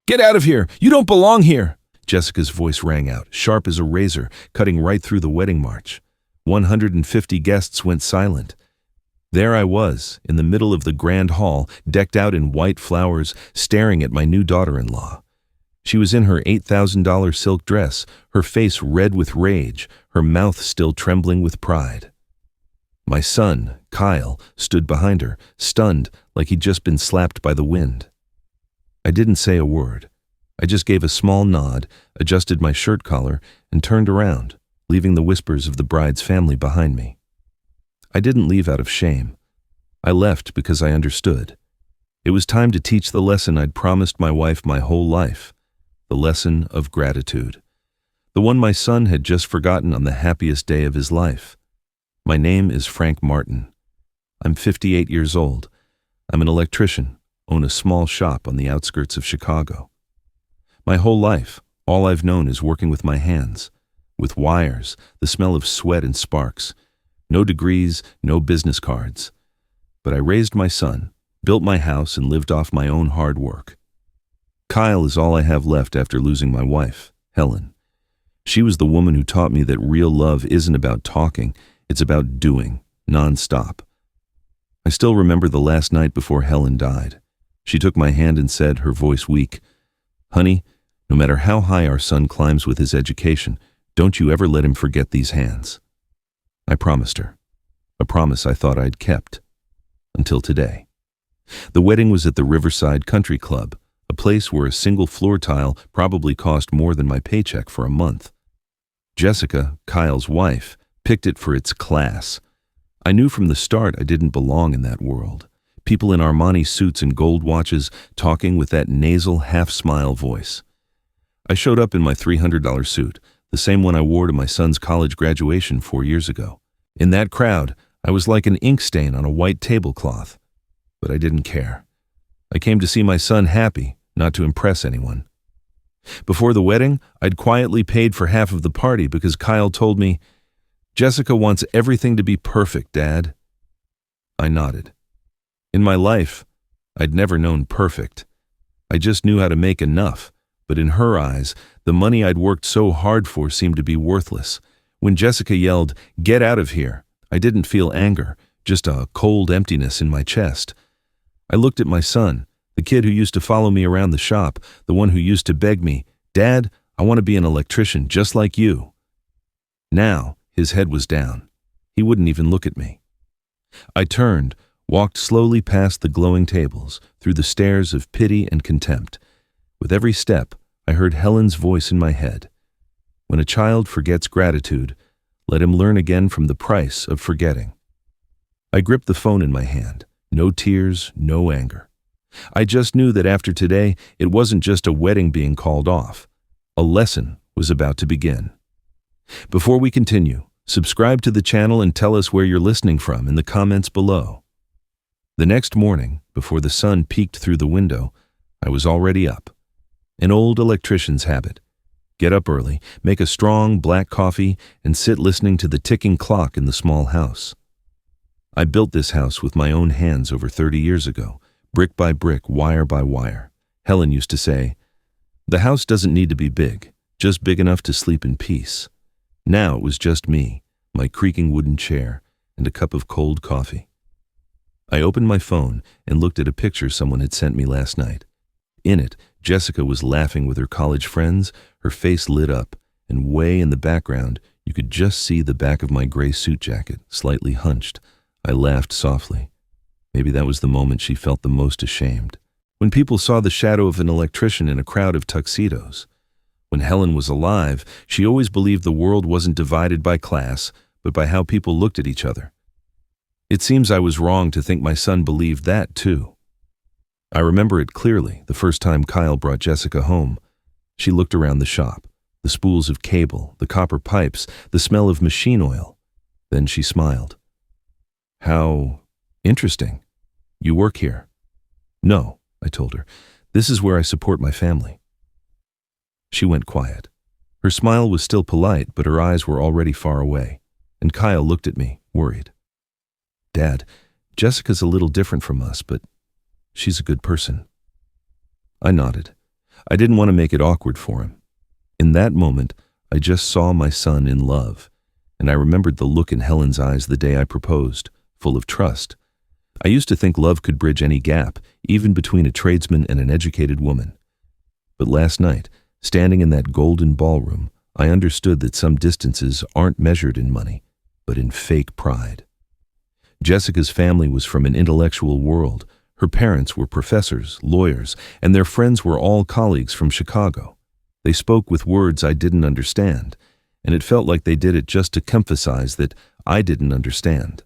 Get out of here! You don't belong here! Jessica's voice rang out, sharp as a razor, cutting right through the wedding march. 150 guests went silent. There I was, in the middle of the grand hall, decked out in white flowers, staring at my new daughter-in-law. She was in her $8,000 silk dress, her face red with rage, her mouth still trembling with pride. My son, Kyle, stood behind her, stunned like he'd just been slapped by the wind. I didn't say a word. I just gave a small nod, adjusted my shirt collar, and turned around, leaving the whispers of the bride's family behind me. I didn't leave out of shame. I left because I understood. It was time to teach the lesson I'd promised my wife my whole life, the lesson of gratitude, the one my son had just forgotten on the happiest day of his life. My name is Frank Martin. I'm 58 years old. I'm an electrician, own a small shop on the outskirts of Chicago. My whole life, all I've known is working with my hands, with wires, the smell of sweat and sparks. No degrees, no business cards. But I raised my son, built my house, and lived off my own hard work. Kyle is all I have left after losing my wife, Helen. She was the woman who taught me that real love isn't about talking, it's about doing, nonstop. I still remember the last night before Helen died. She took my hand and said, her voice weak, "Honey, no matter how high our son climbs with his education, don't you ever let him forget these hands." I promised her, a promise I thought I'd kept, until today. The wedding was at the Riverside Country Club, a place where a single floor tile probably cost more than my paycheck for a month. Jessica, Kyle's wife, picked it for its class. I knew from the start I didn't belong in that world. People in Armani suits and gold watches talking with that nasal half-smile voice. I showed up in my $300 suit, the same one I wore to my son's college graduation 4 years ago. In that crowd, I was like an ink stain on a white tablecloth. But I didn't care. I came to see my son happy, not to impress anyone. Before the wedding, I'd quietly paid for half of the party because Kyle told me, "Jessica wants everything to be perfect, Dad." I nodded. In my life, I'd never known perfect. I just knew how to make enough, but in her eyes, the money I'd worked so hard for seemed to be worthless. When Jessica yelled, "Get out of here," I didn't feel anger, just a cold emptiness in my chest. I looked at my son, the kid who used to follow me around the shop, the one who used to beg me, "Dad, I want to be an electrician just like you." Now, his head was down. He wouldn't even look at me. I turned, walked slowly past the glowing tables, through the stares of pity and contempt. With every step, I heard Helen's voice in my head. When a child forgets gratitude, let him learn again from the price of forgetting. I gripped the phone in my hand. No tears, no anger. I just knew that after today, it wasn't just a wedding being called off. A lesson was about to begin. Before we continue, subscribe to the channel and tell us where you're listening from in the comments below. The next morning, before the sun peeked through the window, I was already up. An old electrician's habit. Get up early, make a strong black coffee, and sit listening to the ticking clock in the small house. I built this house with my own hands over 30 years ago, brick by brick, wire by wire. Helen used to say, "The house doesn't need to be big, just big enough to sleep in peace." Now it was just me, my creaking wooden chair, and a cup of cold coffee. I opened my phone and looked at a picture someone had sent me last night. In it, Jessica was laughing with her college friends, her face lit up, and way in the background, you could just see the back of my gray suit jacket, slightly hunched. I laughed softly. Maybe that was the moment she felt the most ashamed. When people saw the shadow of an electrician in a crowd of tuxedos. When Helen was alive, she always believed the world wasn't divided by class, but by how people looked at each other. It seems I was wrong to think my son believed that, too. I remember it clearly, the first time Kyle brought Jessica home. She looked around the shop, the spools of cable, the copper pipes, the smell of machine oil. Then she smiled. "How interesting. You work here?" "No," I told her. "This is where I support my family." She went quiet. Her smile was still polite, but her eyes were already far away, and Kyle looked at me, worried. "Dad, Jessica's a little different from us, but she's a good person." I nodded. I didn't want to make it awkward for him. In that moment, I just saw my son in love, and I remembered the look in Helen's eyes the day I proposed, full of trust. I used to think love could bridge any gap, even between a tradesman and an educated woman. But last night, standing in that golden ballroom, I understood that some distances aren't measured in money, but in fake pride. Jessica's family was from an intellectual world. Her parents were professors, lawyers, and their friends were all colleagues from Chicago. They spoke with words I didn't understand, and it felt like they did it just to emphasize that I didn't understand.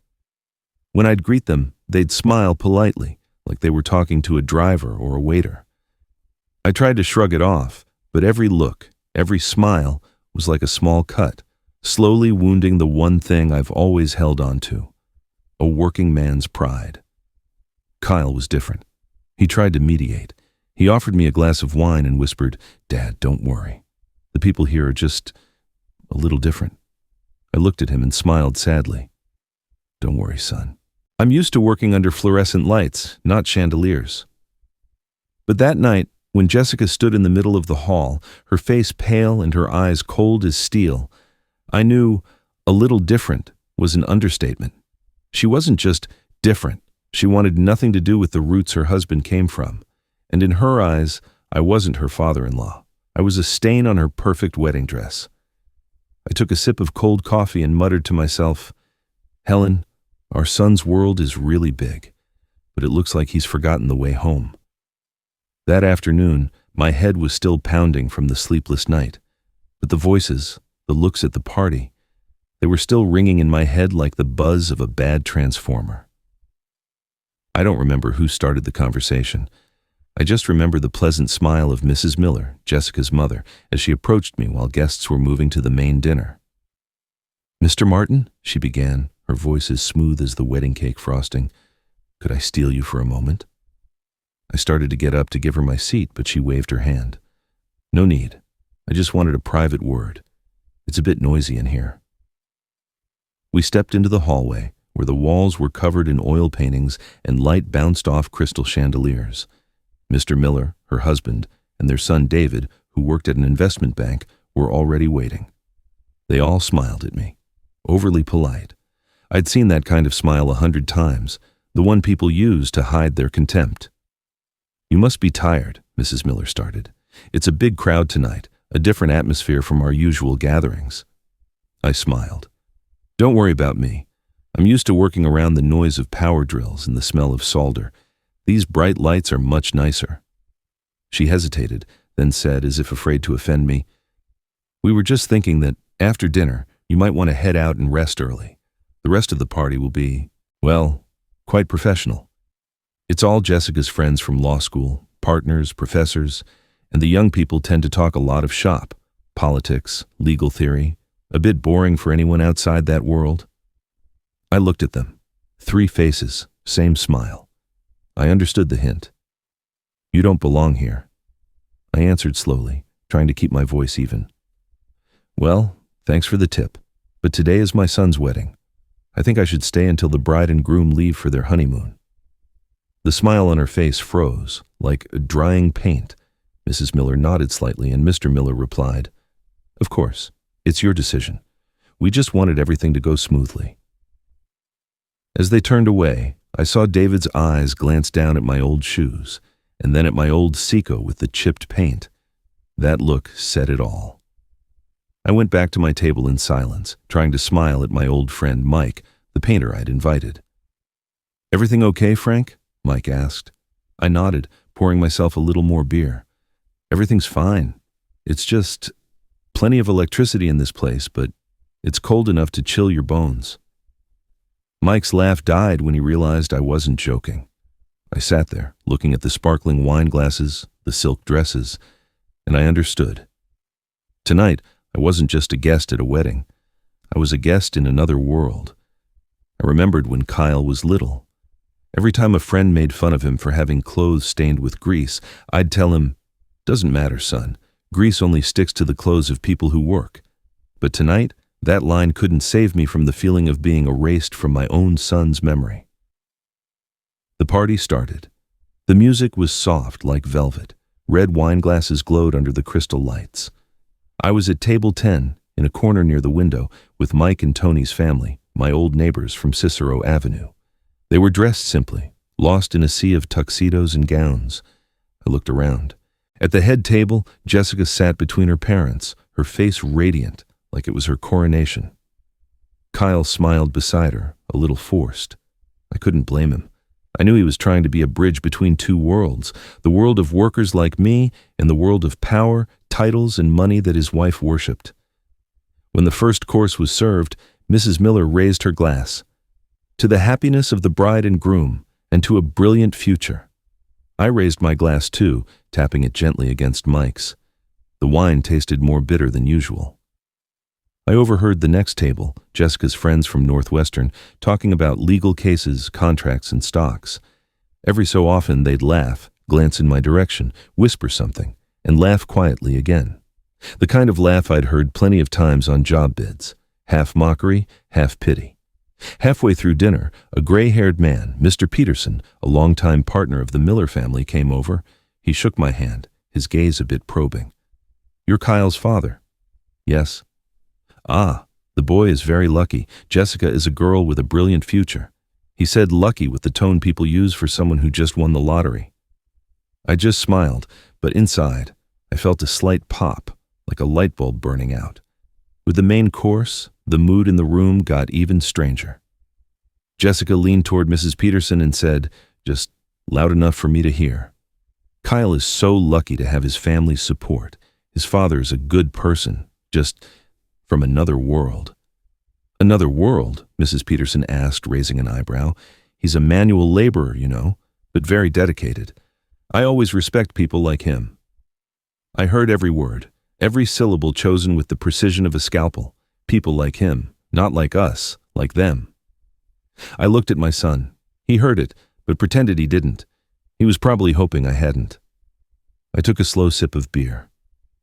When I'd greet them, they'd smile politely, like they were talking to a driver or a waiter. I tried to shrug it off, but every look, every smile was like a small cut, slowly wounding the one thing I've always held on to, a working man's pride. Kyle was different. He tried to mediate. He offered me a glass of wine and whispered, "Dad, don't worry. The people here are just a little different." I looked at him and smiled sadly. "Don't worry, son. I'm used to working under fluorescent lights, not chandeliers." But that night, when Jessica stood in the middle of the hall, her face pale and her eyes cold as steel, I knew a little different was an understatement. She wasn't just different. She wanted nothing to do with the roots her husband came from. And in her eyes, I wasn't her father-in-law. I was a stain on her perfect wedding dress. I took a sip of cold coffee and muttered to myself, "Helen, our son's world is really big, but it looks like he's forgotten the way home." That afternoon, my head was still pounding from the sleepless night, but the voices, the looks at the party, they were still ringing in my head like the buzz of a bad transformer. I don't remember who started the conversation. I just remember the pleasant smile of Mrs. Miller, Jessica's mother, as she approached me while guests were moving to the main dinner. "Mr. Martin," she began, her voice as smooth as the wedding cake frosting, "could I steal you for a moment?" I started to get up to give her my seat, but she waved her hand. "No need. I just wanted a private word. It's a bit noisy in here." We stepped into the hallway, where the walls were covered in oil paintings and light bounced off crystal chandeliers. Mr. Miller, her husband, and their son David, who worked at an investment bank, were already waiting. They all smiled at me, overly polite. I'd seen that kind of smile 100 times, the one people use to hide their contempt. "You must be tired," Mrs. Miller started. "It's a big crowd tonight, a different atmosphere from our usual gatherings." I smiled. "Don't worry about me. I'm used to working around the noise of power drills and the smell of solder. These bright lights are much nicer." She hesitated, then said, as if afraid to offend me, "We were just thinking that, after dinner, you might want to head out and rest early. The rest of the party will be, well, quite professional. It's all Jessica's friends from law school, partners, professors, and the young people tend to talk a lot of shop, politics, legal theory, a bit boring for anyone outside that world." I looked at them. 3 faces, same smile. I understood the hint. "You don't belong here." I answered slowly, trying to keep my voice even. "Well, thanks for the tip, but today is my son's wedding. I think I should stay until the bride and groom leave for their honeymoon." The smile on her face froze, like drying paint. Mrs. Miller nodded slightly, and Mr. Miller replied, "Of course, it's your decision. We just wanted everything to go smoothly." As they turned away, I saw David's eyes glance down at my old shoes, and then at my old Seiko with the chipped paint. That look said it all. I went back to my table in silence, trying to smile at my old friend Mike, the painter I'd invited. "Everything okay, Frank?" Mike asked. I nodded, pouring myself a little more beer. "Everything's fine. It's just plenty of electricity in this place, but it's cold enough to chill your bones." Mike's laugh died when he realized I wasn't joking. I sat there, looking at the sparkling wine glasses, the silk dresses, and I understood. Tonight, I wasn't just a guest at a wedding. I was a guest in another world. I remembered when Kyle was little. Every time a friend made fun of him for having clothes stained with grease, I'd tell him, "Doesn't matter, son. Grease only sticks to the clothes of people who work." But tonight, that line couldn't save me from the feeling of being erased from my own son's memory. The party started. The music was soft like velvet. Red wine glasses glowed under the crystal lights. I was at table 10, in a corner near the window, with Mike and Tony's family, my old neighbors from Cicero Avenue. They were dressed simply, lost in a sea of tuxedos and gowns. I looked around. At the head table, Jessica sat between her parents, her face radiant, like it was her coronation. Kyle smiled beside her, a little forced. I couldn't blame him. I knew he was trying to be a bridge between two worlds, the world of workers like me and the world of power, titles, and money that his wife worshipped. When the first course was served, Mrs. Miller raised her glass. To the happiness of the bride and groom, and to a brilliant future. I raised my glass too, tapping it gently against Mike's. The wine tasted more bitter than usual. I overheard the next table, Jessica's friends from Northwestern, talking about legal cases, contracts, and stocks. Every so often they'd laugh, glance in my direction, whisper something, and laugh quietly again. The kind of laugh I'd heard plenty of times on job bids, half mockery, half pity. Halfway through dinner, a gray-haired man, Mr. Peterson, a longtime partner of the Miller family, came over. He shook my hand, his gaze a bit probing. "You're Kyle's father?" "Yes." "Ah, the boy is very lucky. Jessica is a girl with a brilliant future." He said lucky with the tone people use for someone who just won the lottery. I just smiled, but inside, I felt a slight pop, like a light bulb burning out. With the main course, the mood in the room got even stranger. Jessica leaned toward Mrs. Peterson and said, just loud enough for me to hear, "Kyle is so lucky to have his family's support. His father is a good person, just from another world." "Another world?" Mrs. Peterson asked, raising an eyebrow. "He's a manual laborer, you know, but very dedicated. I always respect people like him." I heard every word, every syllable chosen with the precision of a scalpel. People like him, not like us, like them. I looked at my son. He heard it, but pretended he didn't. He was probably hoping I hadn't. I took a slow sip of beer.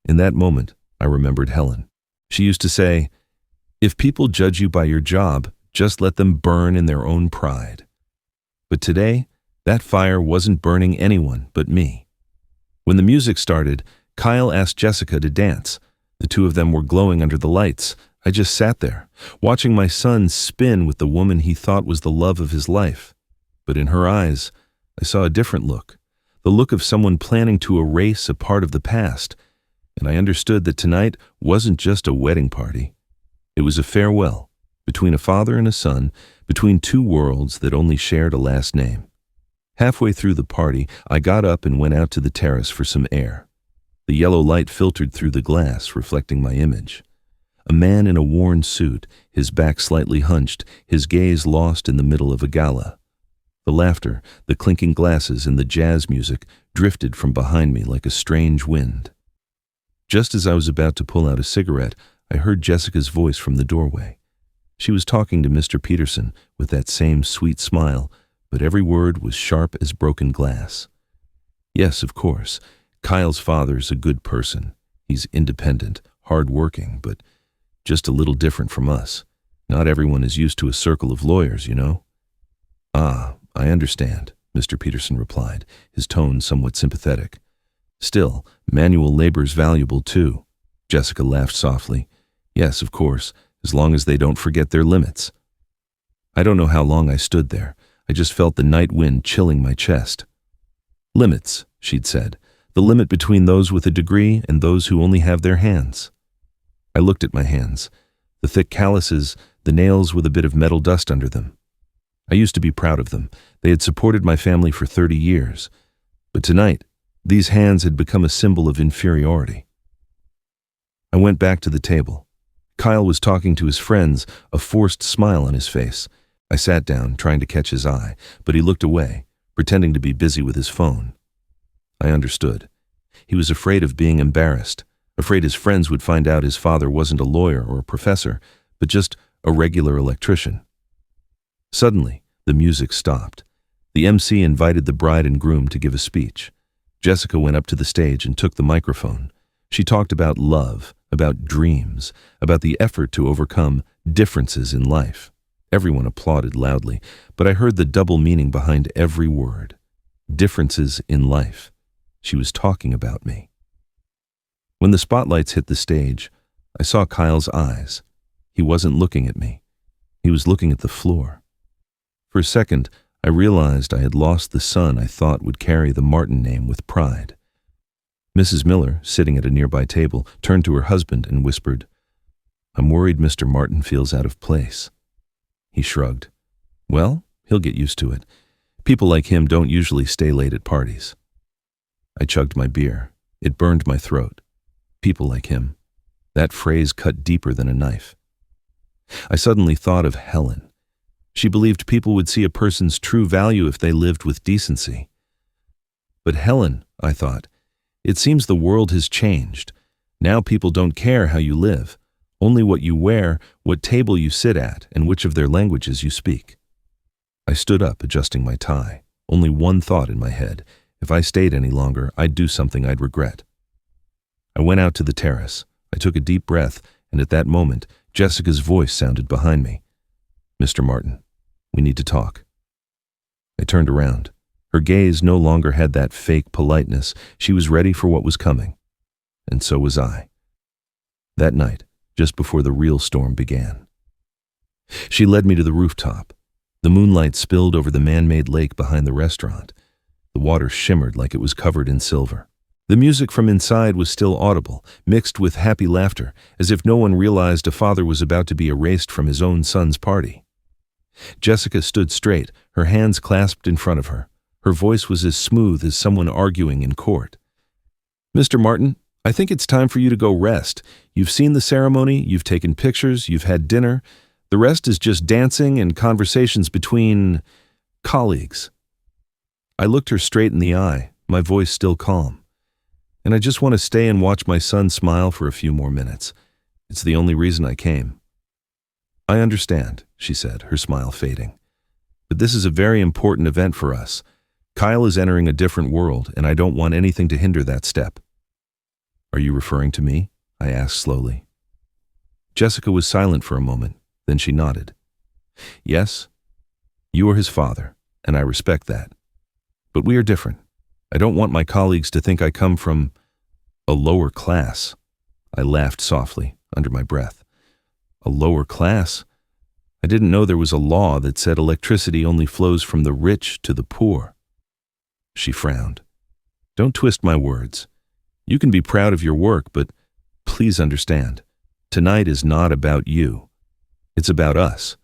In that moment, I remembered Helen. She used to say, "If people judge you by your job, just let them burn in their own pride." But today, that fire wasn't burning anyone but me. When the music started, Kyle asked Jessica to dance. The two of them were glowing under the lights. I just sat there, watching my son spin with the woman he thought was the love of his life. But in her eyes, I saw a different look, the look of someone planning to erase a part of the past, and I understood that tonight wasn't just a wedding party. It was a farewell, between a father and a son, between two worlds that only shared a last name. Halfway through the party, I got up and went out to the terrace for some air. The yellow light filtered through the glass, reflecting my image. A man in a worn suit, his back slightly hunched, his gaze lost in the middle of a gala. The laughter, the clinking glasses, and the jazz music drifted from behind me like a strange wind. Just as I was about to pull out a cigarette, I heard Jessica's voice from the doorway. She was talking to Mr. Peterson with that same sweet smile, but every word was sharp as broken glass. Yes, of course, Kyle's father's a good person. He's independent, hard-working, but just a little different from us. Not everyone is used to a circle of lawyers, you know. "Ah, I understand," Mr. Peterson replied, his tone somewhat sympathetic. "Still, manual labor's valuable too." Jessica laughed softly. "Yes, of course, as long as they don't forget their limits." I don't know how long I stood there. I just felt the night wind chilling my chest. "Limits," she'd said. "The limit between those with a degree and those who only have their hands." I looked at my hands, the thick calluses, the nails with a bit of metal dust under them. I used to be proud of them. They had supported my family for 30 years. But tonight, these hands had become a symbol of inferiority. I went back to the table. Kyle was talking to his friends, a forced smile on his face. I sat down, trying to catch his eye, but he looked away, pretending to be busy with his phone. I understood. He was afraid of being embarrassed, afraid his friends would find out his father wasn't a lawyer or a professor, but just a regular electrician. Suddenly, the music stopped. The MC invited the bride and groom to give a speech. Jessica went up to the stage and took the microphone. She talked about love, about dreams, about the effort to overcome differences in life. Everyone applauded loudly, but I heard the double meaning behind every word. Differences in life. She was talking about me. When the spotlights hit the stage, I saw Kyle's eyes. He wasn't looking at me. He was looking at the floor. For a second, I realized I had lost the son I thought would carry the Martin name with pride. Mrs. Miller, sitting at a nearby table, turned to her husband and whispered, "I'm worried Mr. Martin feels out of place." He shrugged. "Well, he'll get used to it. People like him don't usually stay late at parties." I chugged my beer. It burned my throat. People like him. That phrase cut deeper than a knife. I suddenly thought of Helen. She believed people would see a person's true value if they lived with decency. But Helen, I thought, it seems the world has changed. Now people don't care how you live, only what you wear, what table you sit at, and which of their languages you speak. I stood up, adjusting my tie. Only one thought in my head. If I stayed any longer, I'd do something I'd regret. I went out to the terrace. I took a deep breath, and at that moment, Jessica's voice sounded behind me. "Mr. Martin, we need to talk." I turned around. Her gaze no longer had that fake politeness. She was ready for what was coming. And so was I. That night, just before the real storm began. She led me to the rooftop. The moonlight spilled over the man-made lake behind the restaurant. The water shimmered like it was covered in silver. The music from inside was still audible, mixed with happy laughter, as if no one realized a father was about to be erased from his own son's party. Jessica stood straight, her hands clasped in front of her. Her voice was as smooth as someone arguing in court. "Mr. Martin, I think it's time for you to go rest. You've seen the ceremony, you've taken pictures, you've had dinner. The rest is just dancing and conversations between colleagues." I looked her straight in the eye, my voice still calm. "And I just want to stay and watch my son smile for a few more minutes. It's the only reason I came." "I understand," she said, her smile fading. "But this is a very important event for us. Kyle is entering a different world, and I don't want anything to hinder that step." "Are you referring to me?" I asked slowly. Jessica was silent for a moment, then she nodded. "Yes, you are his father, and I respect that. But we are different. I don't want my colleagues to think I come from a lower class." I laughed softly, under my breath. "A lower class? I didn't know there was a law that said electricity only flows from the rich to the poor." She frowned. "Don't twist my words. You can be proud of your work, but please understand, tonight is not about you. It's about us.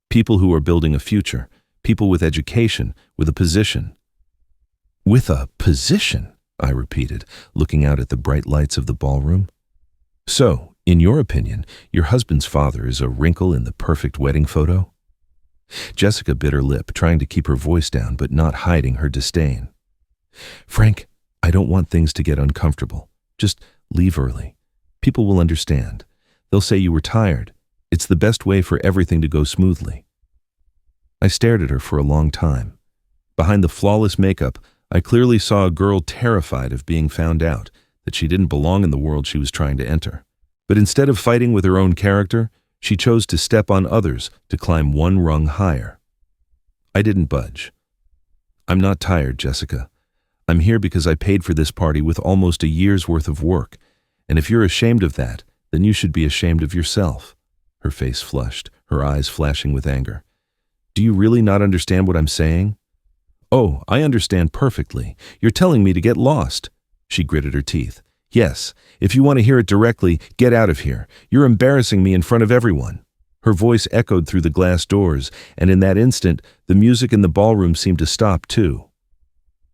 People who are building a future, people with education, with a position." "With a position?" I repeated, looking out at the bright lights of the ballroom. "So, in your opinion, your husband's father is a wrinkle in the perfect wedding photo?" Jessica bit her lip, trying to keep her voice down but not hiding her disdain. "Frank, I don't want things to get uncomfortable. Just leave early. People will understand. They'll say you were tired. It's the best way for everything to go smoothly." I stared at her for a long time. Behind the flawless makeup, I clearly saw a girl terrified of being found out, that she didn't belong in the world she was trying to enter. But instead of fighting with her own character, she chose to step on others to climb one rung higher. I didn't budge. "I'm not tired, Jessica. I'm here because I paid for this party with almost a year's worth of work, and if you're ashamed of that, then you should be ashamed of yourself." Her face flushed, her eyes flashing with anger. "Do you really not understand what I'm saying?" "Oh, I understand perfectly. You're telling me to get lost." She gritted her teeth. "Yes, if you want to hear it directly, get out of here. You're embarrassing me in front of everyone." Her voice echoed through the glass doors, and in that instant, the music in the ballroom seemed to stop too.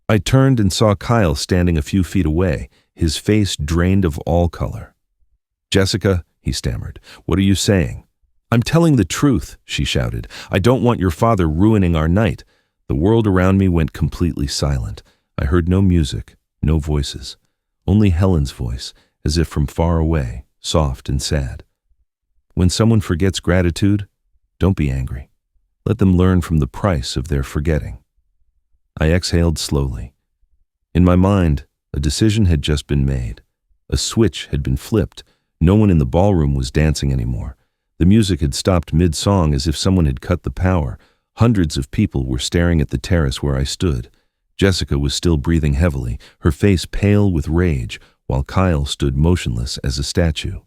I turned and saw Kyle standing a few feet away, his face drained of all color. "Jessica," he stammered, "what are you saying?" "I'm telling the truth," she shouted. "I don't want your father ruining our night." The world around me went completely silent. I heard no music, no voices. Only Helen's voice, as if from far away, soft and sad. When someone forgets gratitude, don't be angry. Let them learn from the price of their forgetting. I exhaled slowly. In my mind, a decision had just been made. A switch had been flipped. No one in the ballroom was dancing anymore. The music had stopped mid-song as if someone had cut the power. Hundreds of people were staring at the terrace where I stood. Jessica was still breathing heavily, her face pale with rage, while Kyle stood motionless as a statue.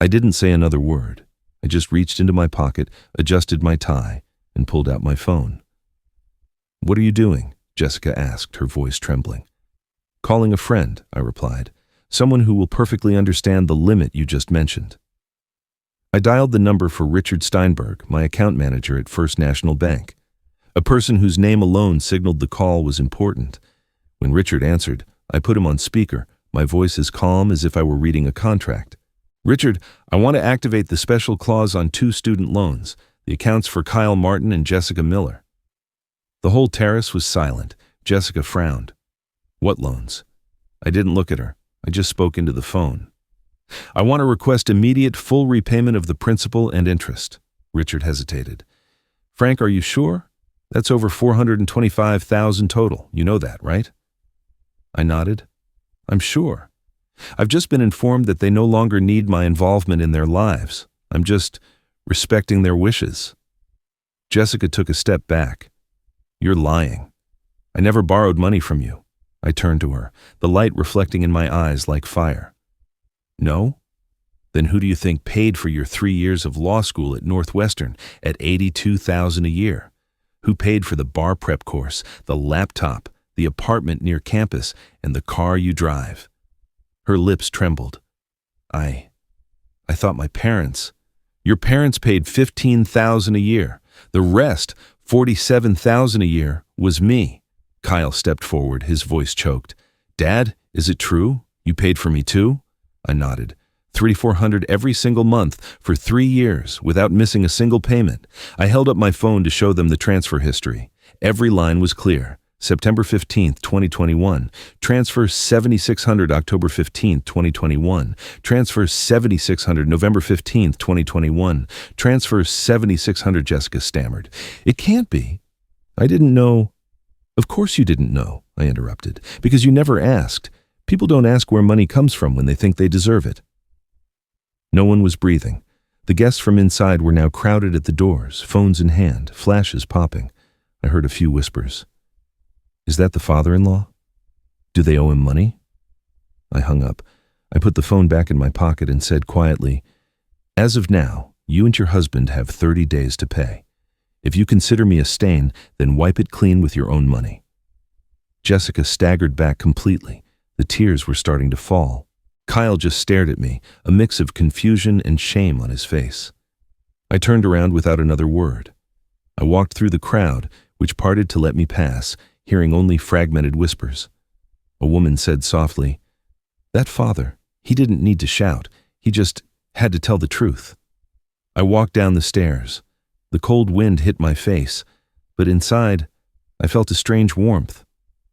I didn't say another word. I just reached into my pocket, adjusted my tie, and pulled out my phone. "What are you doing?" Jessica asked, her voice trembling. "Calling a friend," I replied. "Someone who will perfectly understand the limit you just mentioned." I dialed the number for Richard Steinberg, my account manager at First National Bank. A person whose name alone signaled the call was important. When Richard answered, I put him on speaker, my voice as calm as if I were reading a contract. "Richard, I want to activate the special clause on 2 student loans, the accounts for Kyle Martin and Jessica Miller." The whole terrace was silent. Jessica frowned. "What loans?" I didn't look at her. I just spoke into the phone. "I want to request immediate full repayment of the principal and interest." Richard hesitated. "Frank, are you sure? That's over $425,000 total. You know that, right?" I nodded. "I'm sure. I've just been informed that they no longer need my involvement in their lives. I'm just respecting their wishes." Jessica took a step back. "You're lying. I never borrowed money from you." I turned to her, the light reflecting in my eyes like fire. "No? Then who do you think paid for your 3 years of law school at Northwestern at $82,000 a year? Who paid for the bar prep course, the laptop, the apartment near campus, and the car you drive?" Her lips trembled. I thought my parents. "Your parents paid $15,000 a year. The rest, $47,000 a year, was me." Kyle stepped forward, his voice choked. "Dad, is it true? You paid for me too?" I nodded. $3,400 every single month for 3 years without missing a single payment. I held up my phone to show them the transfer history. Every line was clear. September 15th, 2021. Transfer $7,600 October 15th, 2021. Transfer $7,600 November 15th, 2021. Transfer $7,600, Jessica stammered. "It can't be. I didn't know." "Of course you didn't know," I interrupted, "because you never asked. People don't ask where money comes from when they think they deserve it." No one was breathing. The guests from inside were now crowded at the doors, phones in hand, flashes popping. I heard a few whispers. "Is that the father-in-law? Do they owe him money?" I hung up. I put the phone back in my pocket and said quietly, "As of now, you and your husband have 30 days to pay. If you consider me a stain, then wipe it clean with your own money." Jessica staggered back completely. The tears were starting to fall. Kyle just stared at me, a mix of confusion and shame on his face. I turned around without another word. I walked through the crowd, which parted to let me pass, hearing only fragmented whispers. A woman said softly, "That father, he didn't need to shout. He just had to tell the truth." I walked down the stairs. The cold wind hit my face, but inside, I felt a strange warmth.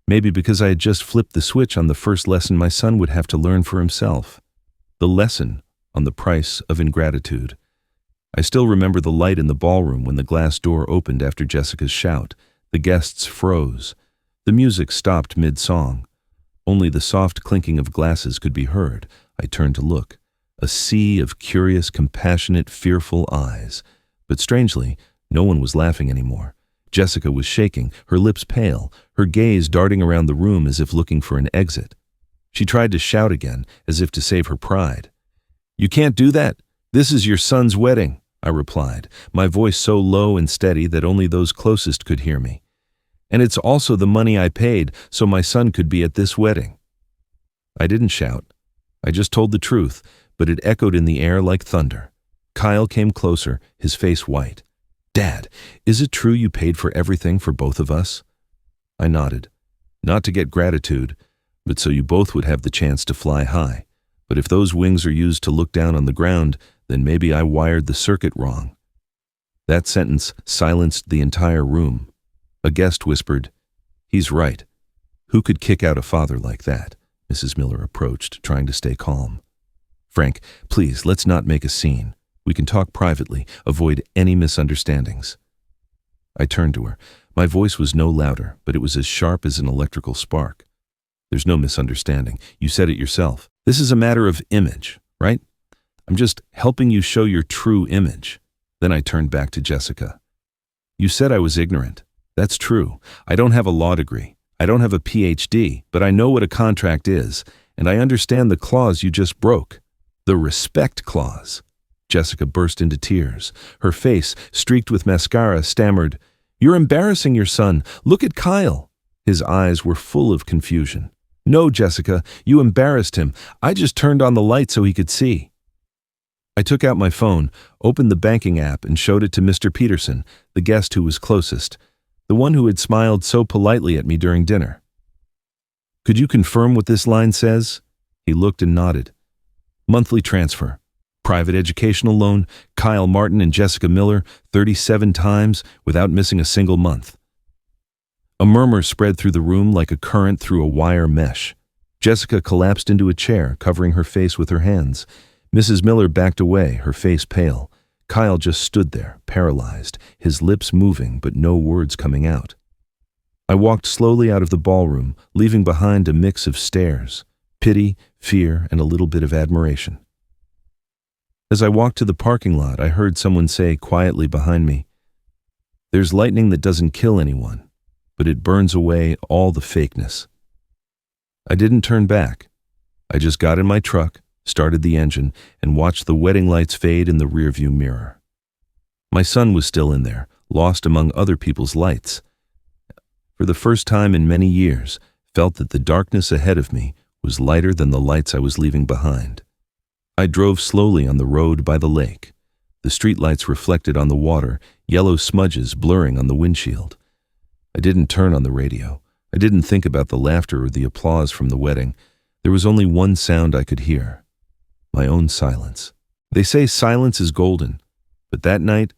Maybe because I had just flipped the switch on the first lesson my son would have to learn for himself. The lesson on the price of ingratitude. I still remember the light in the ballroom when the glass door opened after Jessica's shout. The guests froze. The music stopped mid-song. Only the soft clinking of glasses could be heard. I turned to look. A sea of curious, compassionate, fearful eyes. But strangely, no one was laughing anymore. Jessica was shaking, her lips pale, her gaze darting around the room as if looking for an exit. She tried to shout again, as if to save her pride. "You can't do that. This is your son's wedding," I replied, my voice so low and steady that only those closest could hear me. "And it's also the money I paid so my son could be at this wedding." I didn't shout. I just told the truth, but it echoed in the air like thunder. Kyle came closer, his face white. "Dad, is it true you paid for everything for both of us?" I nodded. "Not to get gratitude, but so you both would have the chance to fly high. But if those wings are used to look down on the ground, then maybe I wired the circuit wrong." That sentence silenced the entire room. A guest whispered, "He's right. Who could kick out a father like that?" Mrs. Miller approached, trying to stay calm. "Frank, please, let's not make a scene. We can talk privately, avoid any misunderstandings." I turned to her. My voice was no louder, but it was as sharp as an electrical spark. "There's no misunderstanding. You said it yourself. This is a matter of image, right? I'm just helping you show your true image." Then I turned back to Jessica. "You said I was ignorant. That's true. I don't have a law degree. I don't have a PhD, but I know what a contract is, and I understand the clause you just broke. The respect clause. Jessica burst into tears. Her face, streaked with mascara, stammered, "You're embarrassing your son. Look at Kyle." His eyes were full of confusion. "No, Jessica, you embarrassed him. I just turned on the light so he could see." I took out my phone, opened the banking app, and showed it to Mr. Peterson, the guest who was closest, the one who had smiled so politely at me during dinner. "Could you confirm what this line says?" He looked and nodded. "Monthly transfer. Private educational loan, Kyle Martin and Jessica Miller, 37 times without missing a single month." A murmur spread through the room like a current through a wire mesh. Jessica collapsed into a chair, covering her face with her hands. Mrs. Miller backed away, her face pale. Kyle just stood there, paralyzed, his lips moving but no words coming out. I walked slowly out of the ballroom, leaving behind a mix of stares, pity, fear, and a little bit of admiration. As I walked to the parking lot, I heard someone say quietly behind me, "There's lightning that doesn't kill anyone, but it burns away all the fakeness." I didn't turn back. I just got in my truck, started the engine, and watched the wedding lights fade in the rearview mirror. My son was still in there, lost among other people's lights. For the first time in many years, felt that the darkness ahead of me was lighter than the lights I was leaving behind. I drove slowly on the road by the lake. The streetlights reflected on the water, yellow smudges blurring on the windshield. I didn't turn on the radio. I didn't think about the laughter or the applause from the wedding. There was only one sound I could hear. My own silence. They say silence is golden, but that night,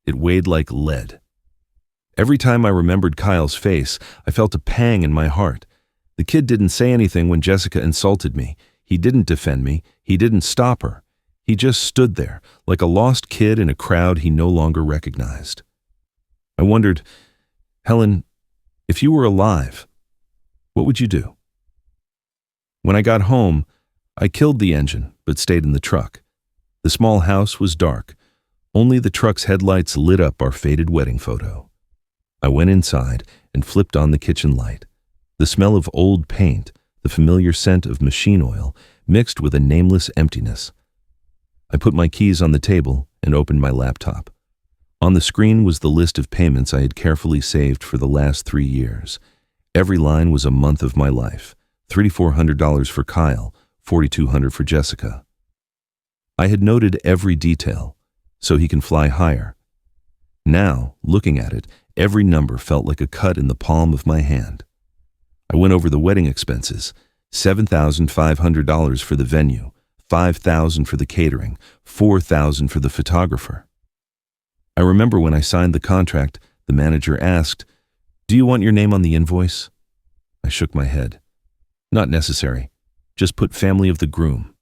it weighed like lead. Every time I remembered Kyle's face, I felt a pang in my heart. The kid didn't say anything when Jessica insulted me. He didn't defend me. He didn't stop her. He just stood there, like a lost kid in a crowd he no longer recognized. I wondered, "Helen, if you were alive, what would you do?" When I got home, I killed the engine, but stayed in the truck. The small house was dark. Only the truck's headlights lit up our faded wedding photo. I went inside and flipped on the kitchen light. The smell of old paint, the familiar scent of machine oil, mixed with a nameless emptiness. I put my keys on the table and opened my laptop. On the screen was the list of payments I had carefully saved for the last 3 years. Every line was a month of my life. $3,400 for Kyle, $4,200 for Jessica. I had noted every detail, so he can fly higher. Now, looking at it, every number felt like a cut in the palm of my hand. I went over the wedding expenses, $7,500 for the venue, $5,000 for the catering, $4,000 for the photographer. I remember when I signed the contract, the manager asked, "Do you want your name on the invoice?" I shook my head. "Not necessary. Just put family of the groom."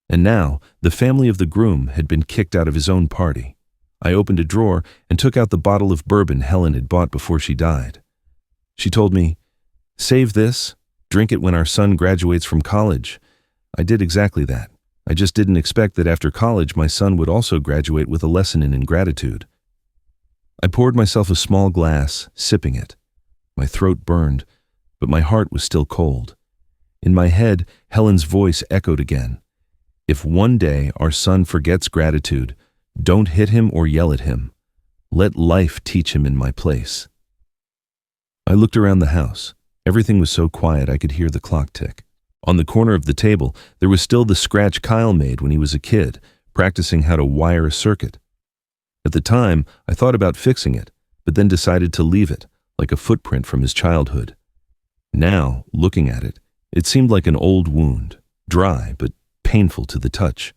And now, the family of the groom had been kicked out of his own party. I opened a drawer and took out the bottle of bourbon Helen had bought before she died. She told me, "Save this, drink it when our son graduates from college." I did exactly that. I just didn't expect that after college my son would also graduate with a lesson in ingratitude. I poured myself a small glass, sipping it. My throat burned, but my heart was still cold. In my head, Helen's voice echoed again. "If one day our son forgets gratitude, don't hit him or yell at him. Let life teach him in my place." I looked around the house. Everything was so quiet I could hear the clock tick. On the corner of the table, there was still the scratch Kyle made when he was a kid, practicing how to wire a circuit. At the time, I thought about fixing it, but then decided to leave it, like a footprint from his childhood. Now, looking at it, it seemed like an old wound, dry but painful to the touch.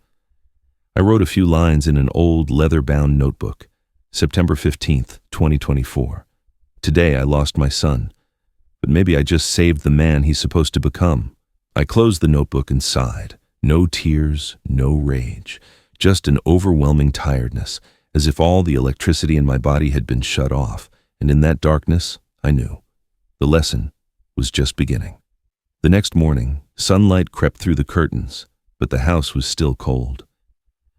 I wrote a few lines in an old leather-bound notebook. September 15th, 2024. Today I lost my son, but maybe I just saved the man he's supposed to become. I closed the notebook and sighed. No tears, no rage, just an overwhelming tiredness, as if all the electricity in my body had been shut off, and in that darkness, I knew. The lesson was just beginning. The next morning, sunlight crept through the curtains, but the house was still cold.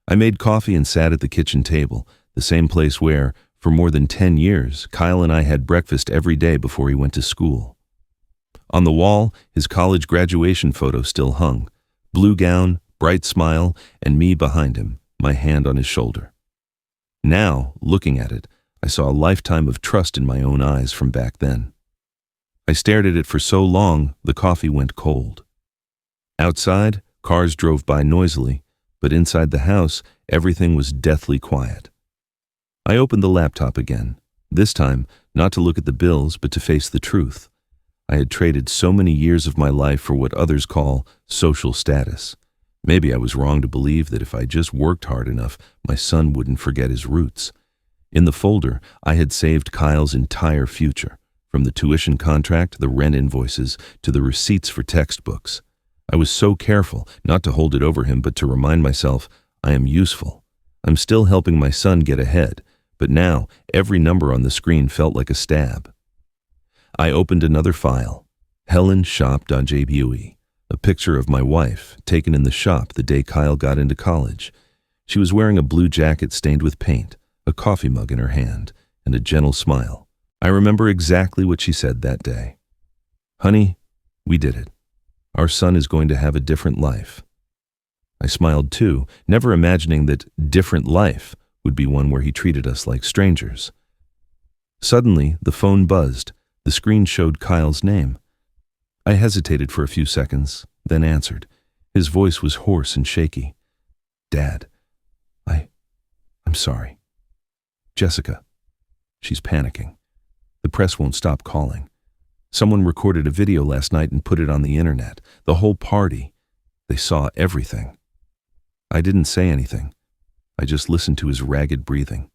I made coffee and sat at the kitchen table, the same place where, for more than 10 years, Kyle and I had breakfast every day before he went to school. On the wall, his college graduation photo still hung. Blue gown, bright smile, and me behind him, my hand on his shoulder. Now, looking at it, I saw a lifetime of trust in my own eyes from back then. I stared at it for so long, the coffee went cold. Outside, cars drove by noisily, but inside the house, everything was deathly quiet. I opened the laptop again, this time not to look at the bills, but to face the truth. I had traded so many years of my life for what others call social status. Maybe I was wrong to believe that if I just worked hard enough, my son wouldn't forget his roots. In the folder, I had saved Kyle's entire future, from the tuition contract, the rent invoices, to the receipts for textbooks. I was so careful not to hold it over him, but to remind myself, I am useful. I'm still helping my son get ahead, but now every number on the screen felt like a stab. I opened another file, helenshop.jpue, a picture of my wife taken in the shop the day Kyle got into college. She was wearing a blue jacket stained with paint, a coffee mug in her hand, and a gentle smile. I remember exactly what she said that day. "Honey, we did it. Our son is going to have a different life." I smiled too, never imagining that different life would be one where he treated us like strangers. Suddenly, the phone buzzed. The screen showed Kyle's name. I hesitated for a few seconds, then answered. His voice was hoarse and shaky. "Dad, I'm sorry. Jessica." She's panicking. "The press won't stop calling. Someone recorded a video last night and put it on the internet. The whole party. They saw everything." I didn't say anything. I just listened to his ragged breathing.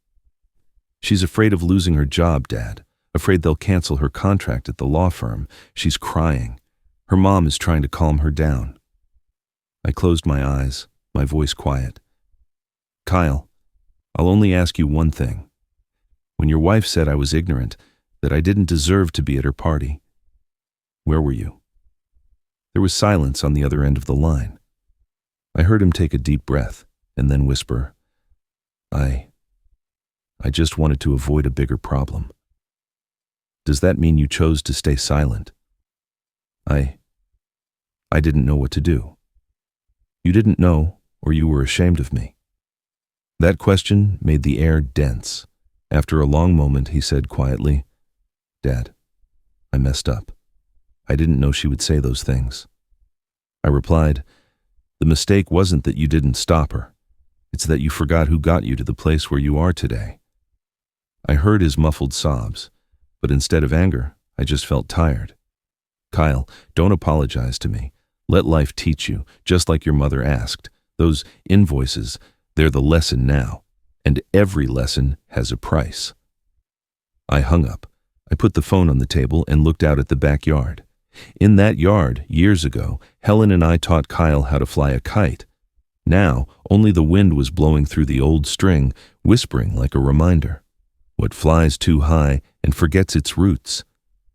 "She's afraid of losing her job, Dad. Afraid they'll cancel her contract at the law firm. She's crying. Her mom is trying to calm her down." I closed my eyes, my voice quiet. "Kyle, I'll only ask you one thing. When your wife said I was ignorant, that I didn't deserve to be at her party, where were you?" There was silence on the other end of the line. I heard him take a deep breath and then whisper, I just wanted to avoid a bigger problem." "Does that mean you chose to stay silent?" I didn't know what to do." "You didn't know, or you were ashamed of me?" That question made the air dense. After a long moment, he said quietly, "Dad, I messed up. I didn't know she would say those things." I replied, "The mistake wasn't that you didn't stop her. It's that you forgot who got you to the place where you are today." I heard his muffled sobs, but instead of anger, I just felt tired. "Kyle, don't apologize to me. Let life teach you, just like your mother asked. Those invoices, they're the lesson now, and every lesson has a price." I hung up. I put the phone on the table and looked out at the backyard. In that yard, years ago, Helen and I taught Kyle how to fly a kite. Now, only the wind was blowing through the old string, whispering like a reminder. What flies too high and forgets its roots.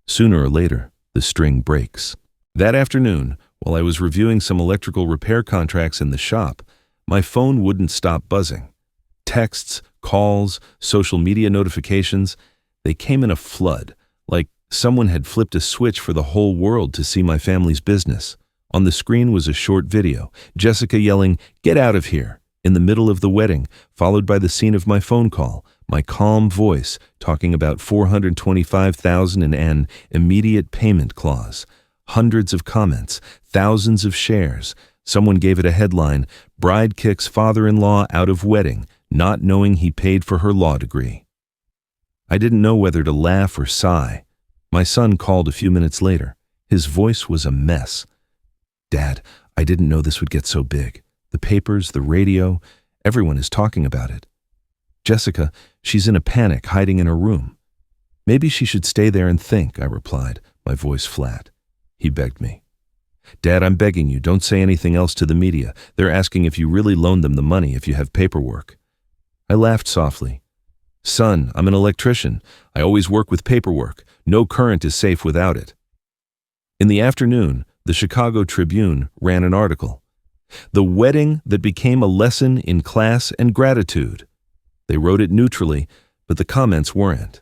Sooner or later, the string breaks. That afternoon, while I was reviewing some electrical repair contracts in the shop, my phone wouldn't stop buzzing. Texts, calls, social media notifications, they came in a flood, like someone had flipped a switch for the whole world to see my family's business. On the screen was a short video, Jessica yelling, "Get out of here," in the middle of the wedding, followed by the scene of my phone call, my calm voice talking about $425,000 and an immediate payment clause. Hundreds of comments, thousands of shares. Someone gave it a headline, "Bride kicks father-in-law out of wedding, not knowing he paid for her law degree." I didn't know whether to laugh or sigh. My son called a few minutes later. His voice was a mess. "Dad, I didn't know this would get so big. The papers, the radio, everyone is talking about it. Jessica, she's in a panic, hiding in her room." "Maybe she should stay there and think," I replied, my voice flat. He begged me. "Dad, I'm begging you, don't say anything else to the media. They're asking if you really loaned them the money, if you have paperwork." I laughed softly. "Son, I'm an electrician. I always work with paperwork. No current is safe without it." In the afternoon, the Chicago Tribune ran an article. "The wedding that became a lesson in class and gratitude." They wrote it neutrally, but the comments weren't.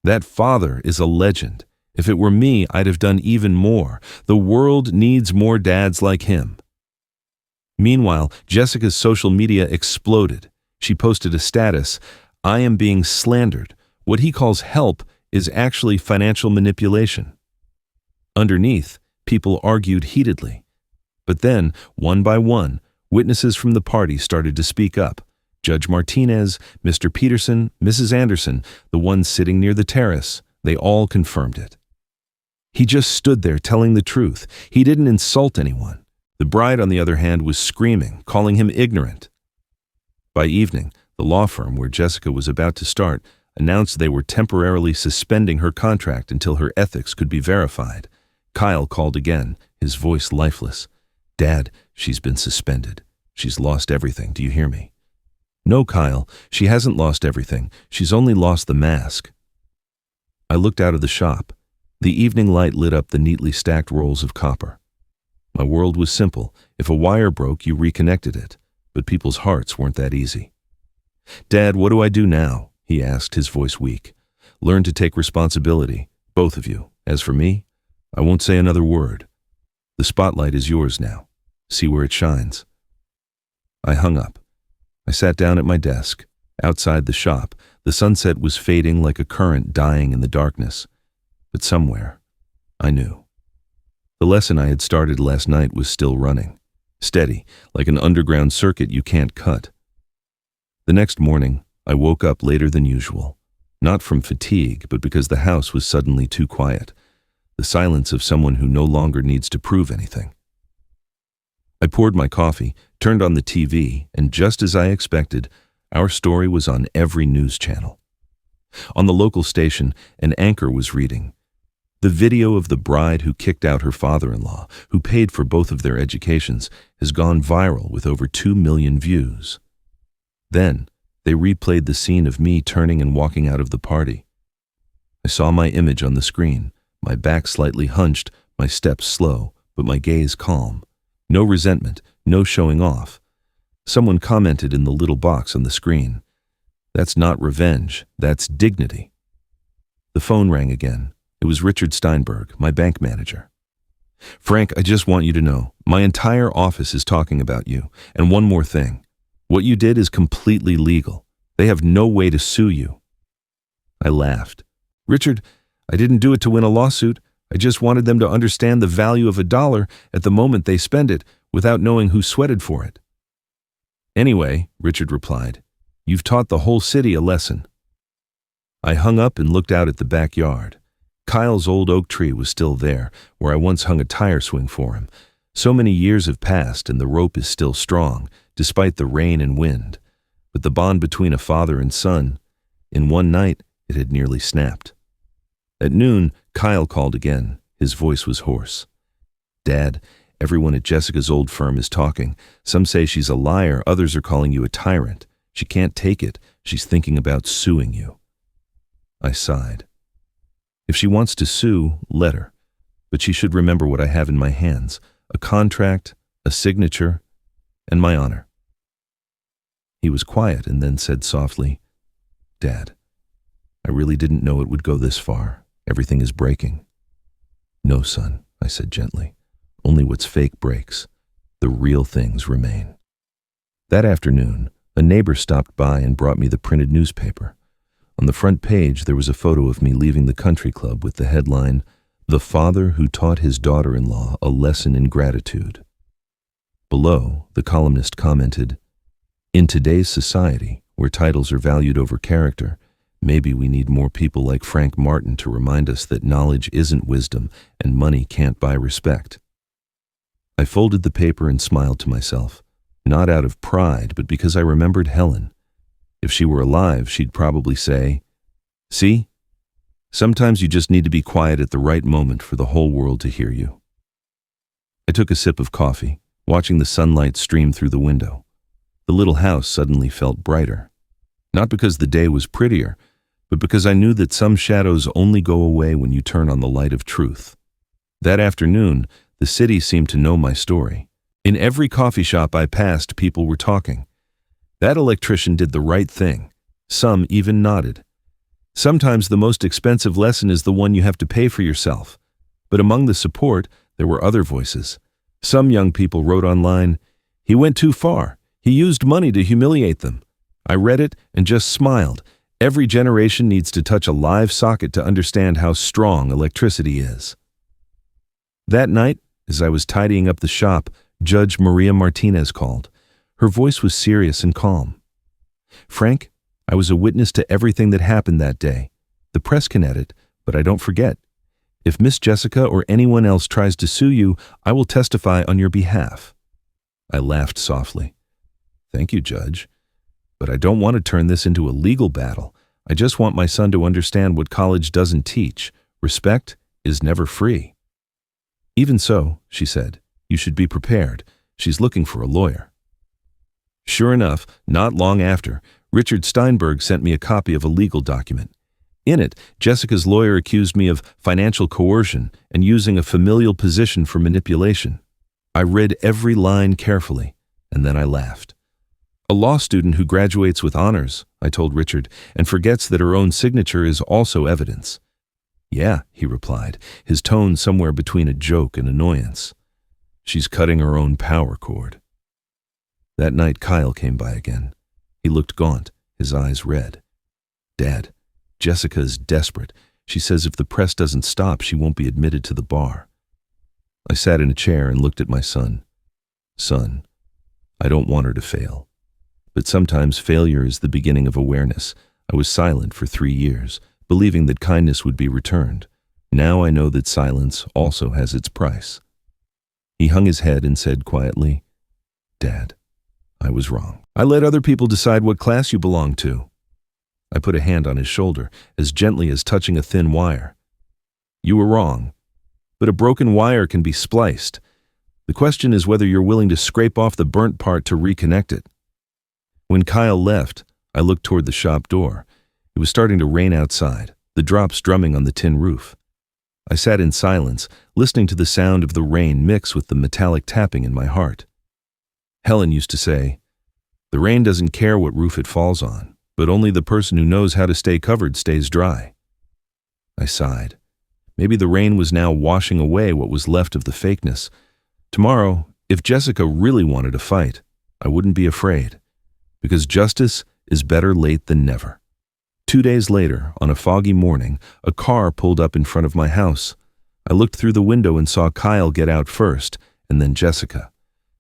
"That father is a legend. If it were me, I'd have done even more. The world needs more dads like him. Meanwhile, Jessica's social media exploded. She posted a status, "I am being slandered. What he calls help is actually financial manipulation." Underneath, people argued heatedly. But then, one by one, witnesses from the party started to speak up. Judge Martinez, Mr. Peterson, Mrs. Anderson, the ones sitting near the terrace, they all confirmed it. He just stood there telling the truth. He didn't insult anyone. The bride, on the other hand, was screaming, calling him ignorant. By evening, the law firm where Jessica was about to start announced they were temporarily suspending her contract until her ethics could be verified. Kyle called again, his voice lifeless. "Dad, she's been suspended. She's lost everything. Do you hear me?" "No, Kyle, she hasn't lost everything. She's only lost the mask." I looked out of the shop. The evening light lit up the neatly stacked rolls of copper. My world was simple. If a wire broke, you reconnected it. But people's hearts weren't that easy. "Dad, what do I do now?" he asked, his voice weak. "Learn to take responsibility, both of you. As for me, I won't say another word. The spotlight is yours now. See where it shines." I hung up. I sat down at my desk. Outside the shop, the sunset was fading like a current dying in the darkness. But somewhere, I knew. The lesson I had started last night was still running, steady, like an underground circuit you can't cut. The next morning, I woke up later than usual, not from fatigue, but because the house was suddenly too quiet, the silence of someone who no longer needs to prove anything. I poured my coffee, turned on the TV, and just as I expected, our story was on every news channel. On the local station, an anchor was reading, "The video of the bride who kicked out her father-in-law, who paid for both of their educations, has gone viral with over 2 million views." Then, they replayed the scene of me turning and walking out of the party. I saw my image on the screen, my back slightly hunched, my steps slow, but my gaze calm. No resentment, no showing off. Someone commented in the little box on the screen, "That's not revenge, that's dignity." The phone rang again. It was Richard Steinberg, my bank manager. "Frank, I just want you to know, my entire office is talking about you. And one more thing. What you did is completely legal. They have no way to sue you." I laughed. "Richard, I didn't do it to win a lawsuit. I just wanted them to understand the value of $1 at the moment they spend it, without knowing who sweated for it." "Anyway," Richard replied, "you've taught the whole city a lesson." I hung up and looked out at the backyard. Kyle's old oak tree was still there, where I once hung a tire swing for him. So many years have passed and the rope is still strong, despite the rain and wind. But the bond between a father and son, in one night, it had nearly snapped. At noon, Kyle called again. His voice was hoarse. "Dad, everyone at Jessica's old firm is talking. Some say she's a liar, others are calling you a tyrant. She can't take it. She's thinking about suing you." I sighed. If she wants to sue, let her. But she should remember what I have in my hands, a contract, a signature, and my honor. He was quiet and then said softly, "Dad, I really didn't know it would go this far. Everything is breaking." "No, son," I said gently. "Only what's fake breaks. The real things remain." That afternoon, a neighbor stopped by and brought me the printed newspaper. On the front page, there was a photo of me leaving the country club with the headline, "The Father Who Taught His Daughter-in-Law a Lesson in Gratitude." Below, the columnist commented, "In today's society, where titles are valued over character, maybe we need more people like Frank Martin to remind us that knowledge isn't wisdom and money can't buy respect." I folded the paper and smiled to myself, not out of pride, but because I remembered Helen. If she were alive, she'd probably say, "See? Sometimes you just need to be quiet at the right moment for the whole world to hear you." I took a sip of coffee, watching the sunlight stream through the window. The little house suddenly felt brighter. Not because the day was prettier, but because I knew that some shadows only go away when you turn on the light of truth. That afternoon, the city seemed to know my story. In every coffee shop I passed, people were talking. That electrician did the right thing. Some even nodded. Sometimes the most expensive lesson is the one you have to pay for yourself. But among the support, there were other voices. Some young people wrote online, "He went too far. He used money to humiliate them." I read it and just smiled. Every generation needs to touch a live socket to understand how strong electricity is. That night, as I was tidying up the shop, Judge Maria Martinez called. Her voice was serious and calm. "Frank, I was a witness to everything that happened that day. The press can edit, but I don't forget. If Miss Jessica or anyone else tries to sue you, I will testify on your behalf." I laughed softly. "Thank you, Judge. But I don't want to turn this into a legal battle. I just want my son to understand what college doesn't teach. Respect is never free." "Even so," she said, "you should be prepared. She's looking for a lawyer." Sure enough, not long after, Richard Steinberg sent me a copy of a legal document. In it, Jessica's lawyer accused me of financial coercion and using a familial position for manipulation. I read every line carefully, and then I laughed. "A law student who graduates with honors," I told Richard, "and forgets that her own signature is also evidence." "Yeah," he replied, his tone somewhere between a joke and annoyance. "She's cutting her own power cord." That night, Kyle came by again. He looked gaunt, his eyes red. "Dad, Jessica is desperate. She says if the press doesn't stop, she won't be admitted to the bar." I sat in a chair and looked at my son. "Son, I don't want her to fail. But sometimes failure is the beginning of awareness. I was silent for 3 years, believing that kindness would be returned. Now I know that silence also has its price." He hung his head and said quietly, "Dad, I was wrong. I let other people decide what class you belong to." I put a hand on his shoulder, as gently as touching a thin wire. "You were wrong, but a broken wire can be spliced. The question is whether you're willing to scrape off the burnt part to reconnect it." When Kyle left, I looked toward the shop door. It was starting to rain outside, the drops drumming on the tin roof. I sat in silence, listening to the sound of the rain mix with the metallic tapping in my heart. Helen used to say, "The rain doesn't care what roof it falls on, but only the person who knows how to stay covered stays dry." I sighed. Maybe the rain was now washing away what was left of the fakeness. Tomorrow, if Jessica really wanted to fight, I wouldn't be afraid. Because justice is better late than never. 2 days later, on a foggy morning, a car pulled up in front of my house. I looked through the window and saw Kyle get out first, and then Jessica.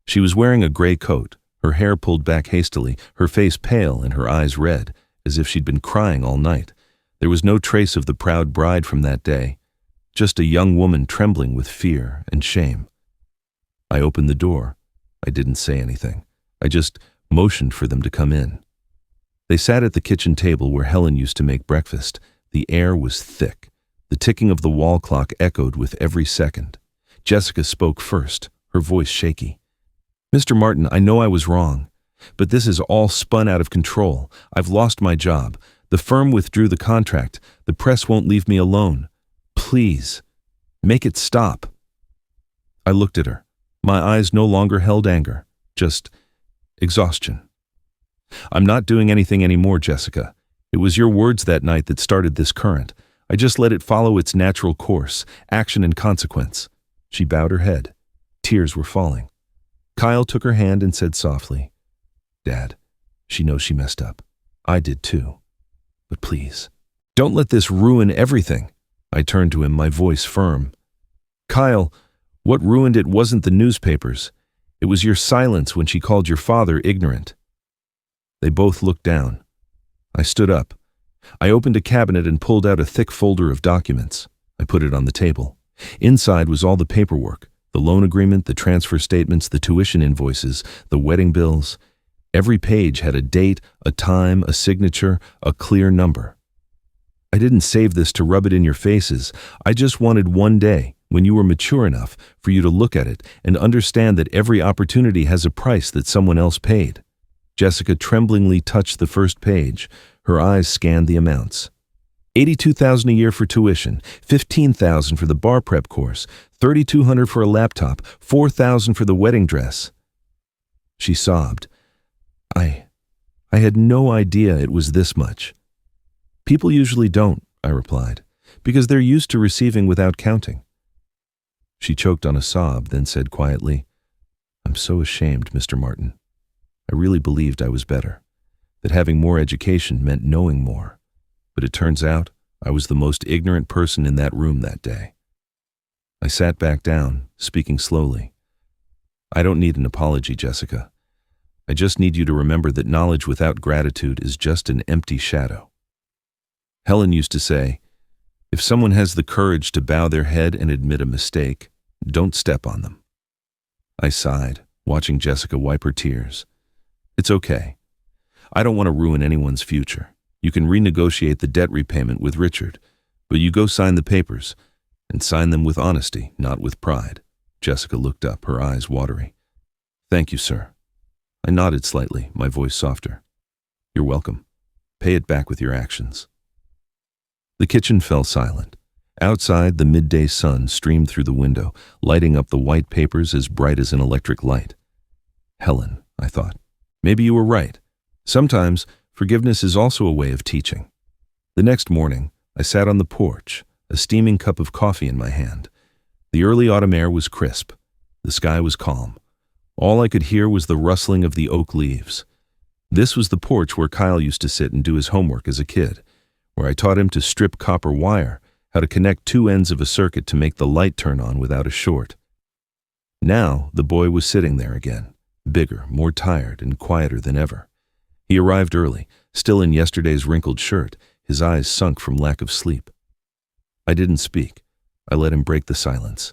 She was wearing a gray coat, her hair pulled back hastily, her face pale and her eyes red, as if she'd been crying all night. There was no trace of the proud bride from that day, just a young woman trembling with fear and shame. I opened the door. I didn't say anything. I just motioned for them to come in. They sat at the kitchen table where Helen used to make breakfast. The air was thick. The ticking of the wall clock echoed with every second. Jessica spoke first, her voice shaky. "Mr. Martin, I know I was wrong, but this is all spun out of control. I've lost my job. The firm withdrew the contract. The press won't leave me alone. Please, make it stop." I looked at her. My eyes no longer held anger, just exhaustion. "I'm not doing anything anymore, Jessica. It was your words that night that started this current. I just let it follow its natural course, action and consequence." She bowed her head. Tears were falling. Kyle took her hand and said softly, "Dad, she knows she messed up. I did too. But please, don't let this ruin everything." I turned to him, my voice firm. "Kyle, what ruined it wasn't the newspapers. It was your silence when she called your father ignorant." They both looked down. I stood up. I opened a cabinet and pulled out a thick folder of documents. I put it on the table. Inside was all the paperwork, the loan agreement, the transfer statements, the tuition invoices, the wedding bills. Every page had a date, a time, a signature, a clear number. I didn't save this to rub it in your faces. I just wanted one day, when you were mature enough, for you to look at it and understand that every opportunity has a price that someone else paid. Jessica tremblingly touched the first page. Her eyes scanned the amounts. $82,000 a year for tuition, $15,000 for the bar prep course, $3,200 for a laptop, $4,000 for the wedding dress. She sobbed. I had no idea it was this much. People usually don't, I replied, because they're used to receiving without counting. She choked on a sob, then said quietly, I'm so ashamed, Mr. Martin. I really believed I was better, that having more education meant knowing more. But it turns out I was the most ignorant person in that room that day. I sat back down, speaking slowly. I don't need an apology, Jessica. I just need you to remember that knowledge without gratitude is just an empty shadow. Helen used to say, if someone has the courage to bow their head and admit a mistake, don't step on them. I sighed, watching Jessica wipe her tears. It's okay. I don't want to ruin anyone's future. You can renegotiate the debt repayment with Richard, but you go sign the papers, and sign them with honesty, not with pride. Jessica looked up, her eyes watery. Thank you, sir. I nodded slightly, my voice softer. You're welcome. Pay it back with your actions. The kitchen fell silent. Outside, the midday sun streamed through the window, lighting up the white papers as bright as an electric light. Helen, I thought, maybe you were right. Sometimes, forgiveness is also a way of teaching. The next morning, I sat on the porch, a steaming cup of coffee in my hand. The early autumn air was crisp. The sky was calm. All I could hear was the rustling of the oak leaves. This was the porch where Kyle used to sit and do his homework as a kid, where I taught him to strip copper wire, how to connect two ends of a circuit to make the light turn on without a short. Now, the boy was sitting there again, bigger, more tired, and quieter than ever. He arrived early, still in yesterday's wrinkled shirt, his eyes sunk from lack of sleep. I didn't speak. I let him break the silence.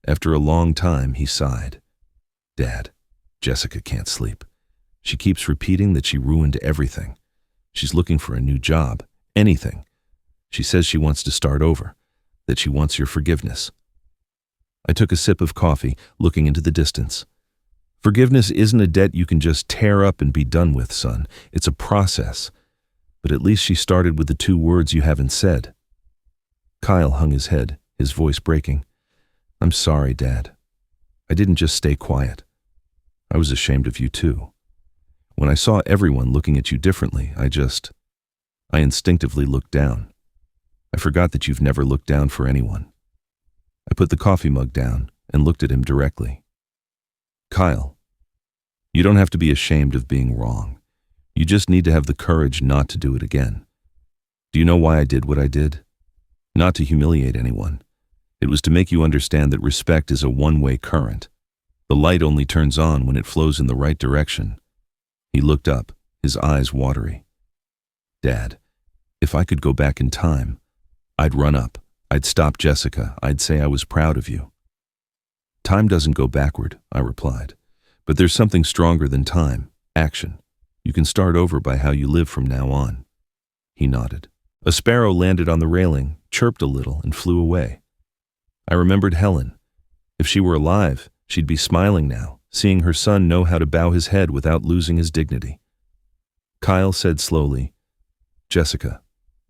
After a long time, he sighed. Dad, Jessica can't sleep. She keeps repeating that she ruined everything. She's looking for a new job, anything. She says she wants to start over, that she wants your forgiveness. I took a sip of coffee, looking into the distance. Forgiveness isn't a debt you can just tear up and be done with, son. It's a process. But at least she started with the two words you haven't said. Kyle hung his head, his voice breaking. I'm sorry, Dad. I didn't just stay quiet. I was ashamed of you too. When I saw everyone looking at you differently, I instinctively looked down. I forgot that you've never looked down for anyone. I put the coffee mug down and looked at him directly. Kyle, you don't have to be ashamed of being wrong. You just need to have the courage not to do it again. Do you know why I did what I did? Not to humiliate anyone. It was to make you understand that respect is a one-way current. The light only turns on when it flows in the right direction. He looked up, his eyes watery. Dad, if I could go back in time, I'd run up. I'd stop Jessica. I'd say I was proud of you. Time doesn't go backward, I replied. But there's something stronger than time, action. You can start over by how you live from now on. He nodded. A sparrow landed on the railing, chirped a little, and flew away. I remembered Helen. If she were alive, she'd be smiling now, seeing her son know how to bow his head without losing his dignity. Kyle said slowly, Jessica,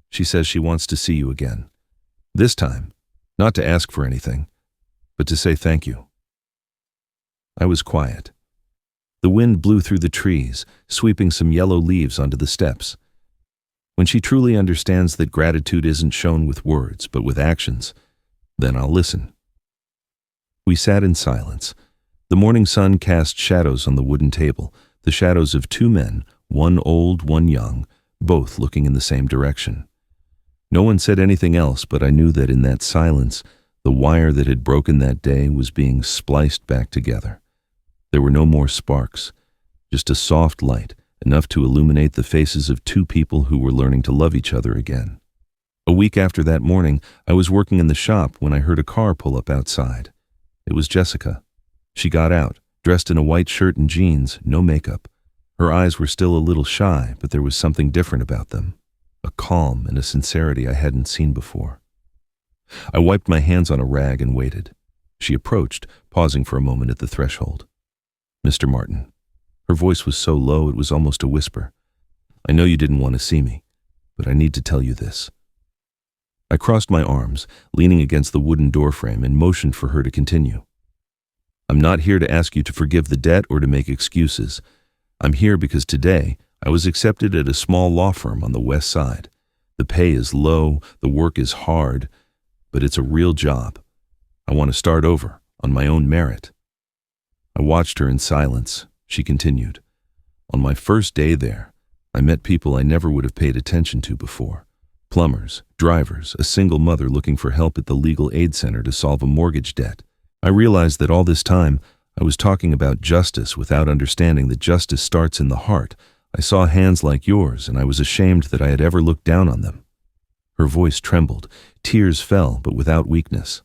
she says she wants to see you again. This time, not to ask for anything, but to say thank you. I was quiet. The wind blew through the trees, sweeping some yellow leaves onto the steps. When she truly understands that gratitude isn't shown with words, but with actions, then I'll listen. We sat in silence. The morning sun cast shadows on the wooden table, the shadows of two men, one old, one young, both looking in the same direction. No one said anything else, but I knew that in that silence, the wire that had broken that day was being spliced back together. There were no more sparks, just a soft light, enough to illuminate the faces of two people who were learning to love each other again. A week after that morning, I was working in the shop when I heard a car pull up outside. It was Jessica. She got out, dressed in a white shirt and jeans, no makeup. Her eyes were still a little shy, but there was something different about them, a calm and a sincerity I hadn't seen before. I wiped my hands on a rag and waited. She approached, pausing for a moment at the threshold. Mr. Martin. Her voice was so low it was almost a whisper. I know you didn't want to see me, but I need to tell you this. I crossed my arms, leaning against the wooden doorframe, and motioned for her to continue. I'm not here to ask you to forgive the debt or to make excuses. I'm here because today I was accepted at a small law firm on the west side. The pay is low, the work is hard, but it's a real job. I want to start over, on my own merit." I watched her in silence. She continued. "On my first day there, I met people I never would have paid attention to before. Plumbers, drivers, a single mother looking for help at the legal aid center to solve a mortgage debt. I realized that all this time, I was talking about justice without understanding that justice starts in the heart. I saw hands like yours, and I was ashamed that I had ever looked down on them." Her voice trembled. Tears fell, but without weakness.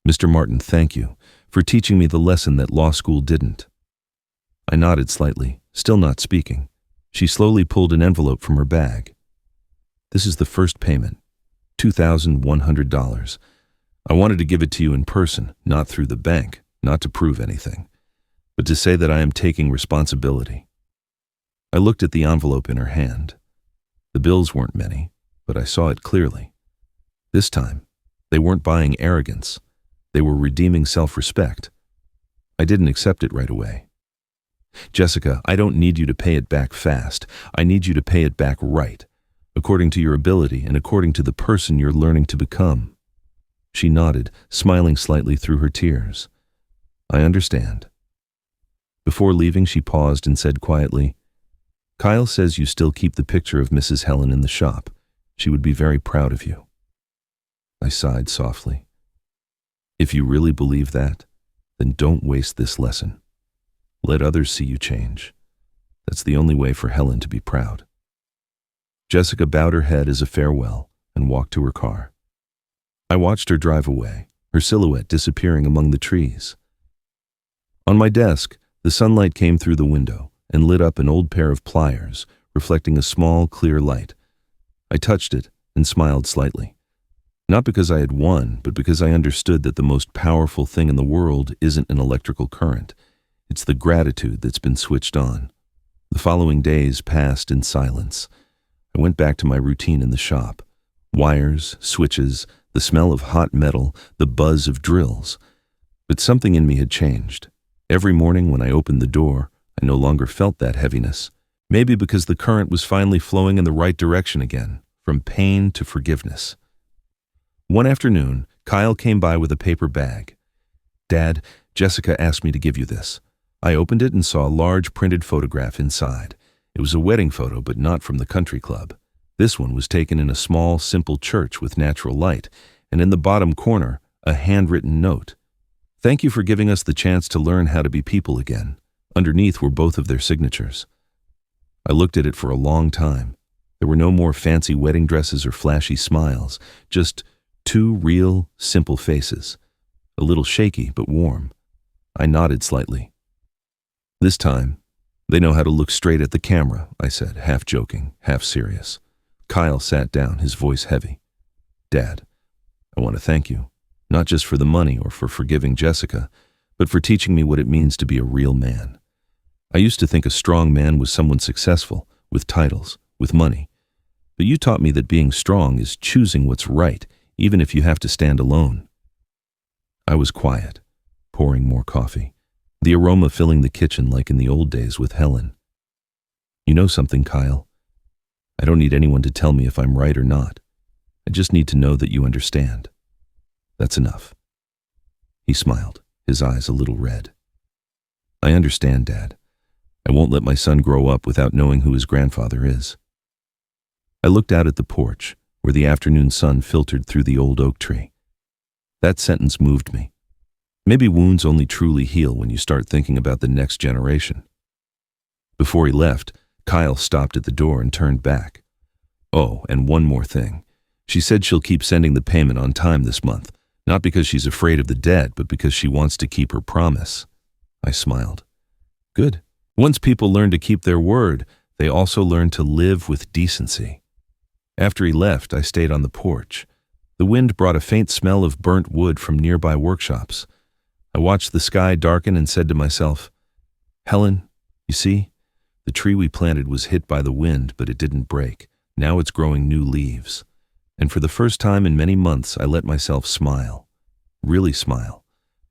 "Mr. Martin, thank you for teaching me the lesson that law school didn't." I nodded slightly, still not speaking. She slowly pulled an envelope from her bag. "This is the first payment, $2,100. I wanted to give it to you in person, not through the bank, not to prove anything, but to say that I am taking responsibility." I looked at the envelope in her hand. The bills weren't many, but I saw it clearly. This time, they weren't buying arrogance. They were redeeming self-respect. I didn't accept it right away. "Jessica, I don't need you to pay it back fast. I need you to pay it back right, according to your ability and according to the person you're learning to become." She nodded, smiling slightly through her tears. "I understand." Before leaving, she paused and said quietly, "Kyle says you still keep the picture of Mrs. Helen in the shop. She would be very proud of you." I sighed softly. "If you really believe that, then don't waste this lesson. Let others see you change. That's the only way for Helen to be proud." Jessica bowed her head as a farewell and walked to her car. I watched her drive away, her silhouette disappearing among the trees. On my desk, the sunlight came through the window and lit up an old pair of pliers, reflecting a small, clear light. I touched it and smiled slightly. Not because I had won, but because I understood that the most powerful thing in the world isn't an electrical current. It's the gratitude that's been switched on. The following days passed in silence. I went back to my routine in the shop. Wires, switches, the smell of hot metal, the buzz of drills. But something in me had changed. Every morning when I opened the door, I no longer felt that heaviness. Maybe because the current was finally flowing in the right direction again, from pain to forgiveness. One afternoon, Kyle came by with a paper bag. "Dad, Jessica asked me to give you this." I opened it and saw a large printed photograph inside. It was a wedding photo, but not from the country club. This one was taken in a small, simple church with natural light, and in the bottom corner, a handwritten note. "Thank you for giving us the chance to learn how to be people again." Underneath were both of their signatures. I looked at it for a long time. There were no more fancy wedding dresses or flashy smiles, just two real, simple faces. A little shaky, but warm. I nodded slightly. "This time, they know how to look straight at the camera," I said, half joking, half serious. Kyle sat down, his voice heavy. "Dad, I want to thank you, not just for the money or for forgiving Jessica, but for teaching me what it means to be a real man. I used to think a strong man was someone successful, with titles, with money. But you taught me that being strong is choosing what's right, even if you have to stand alone." I was quiet, pouring more coffee, the aroma filling the kitchen like in the old days with Helen. "You know something, Kyle? I don't need anyone to tell me if I'm right or not. I just need to know that you understand. That's enough." He smiled, his eyes a little red. "I understand, Dad. I won't let my son grow up without knowing who his grandfather is." I looked out at the porch, where the afternoon sun filtered through the old oak tree. That sentence moved me. Maybe wounds only truly heal when you start thinking about the next generation. Before he left, Kyle stopped at the door and turned back. "Oh, and one more thing. She said she'll keep sending the payment on time this month, not because she's afraid of the debt, but because she wants to keep her promise." I smiled. "Good. Once people learn to keep their word, they also learn to live with decency." After he left, I stayed on the porch. The wind brought a faint smell of burnt wood from nearby workshops. I watched the sky darken and said to myself, "Helen, you see, the tree we planted was hit by the wind, but it didn't break. Now it's growing new leaves." And for the first time in many months, I let myself smile. Really smile.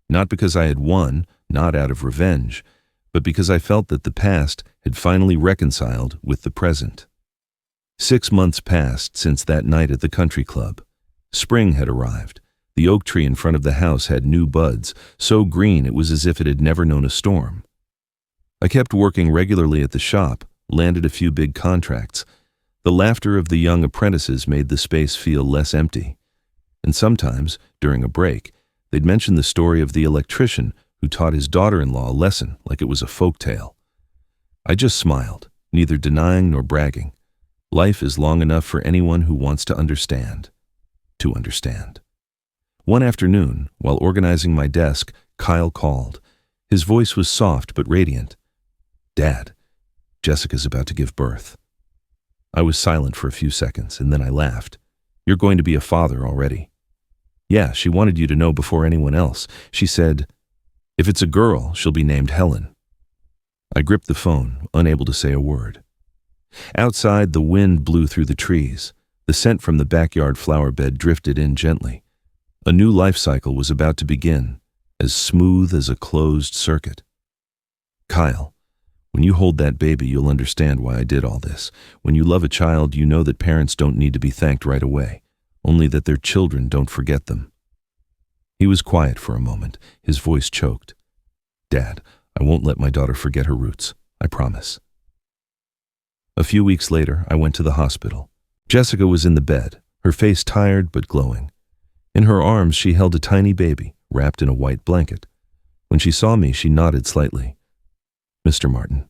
Not because I had won, not out of revenge, but because I felt that the past had finally reconciled with the present. 6 months passed since that night at the country club. Spring had arrived. The oak tree in front of the house had new buds, so green it was as if it had never known a storm. I kept working regularly at the shop, landed a few big contracts. The laughter of the young apprentices made the space feel less empty. And sometimes, during a break, they'd mention the story of the electrician who taught his daughter-in-law a lesson like it was a folk tale. I just smiled, neither denying nor bragging. Life is long enough for anyone who wants to understand. One afternoon, while organizing my desk, Kyle called. His voice was soft but radiant. "Dad, Jessica's about to give birth." I was silent for a few seconds, and then I laughed. "You're going to be a father already." "Yeah, she wanted you to know before anyone else. She said, if it's a girl, she'll be named Helen." I gripped the phone, unable to say a word. Outside, the wind blew through the trees. The scent from the backyard flower bed drifted in gently. A new life cycle was about to begin, as smooth as a closed circuit. "Kyle, when you hold that baby, you'll understand why I did all this. When you love a child, you know that parents don't need to be thanked right away, only that their children don't forget them." He was quiet for a moment, his voice choked. "Dad, I won't let my daughter forget her roots, I promise." A few weeks later, I went to the hospital. Jessica was in the bed, her face tired but glowing. In her arms, she held a tiny baby, wrapped in a white blanket. When she saw me, she nodded slightly. "Mr. Martin,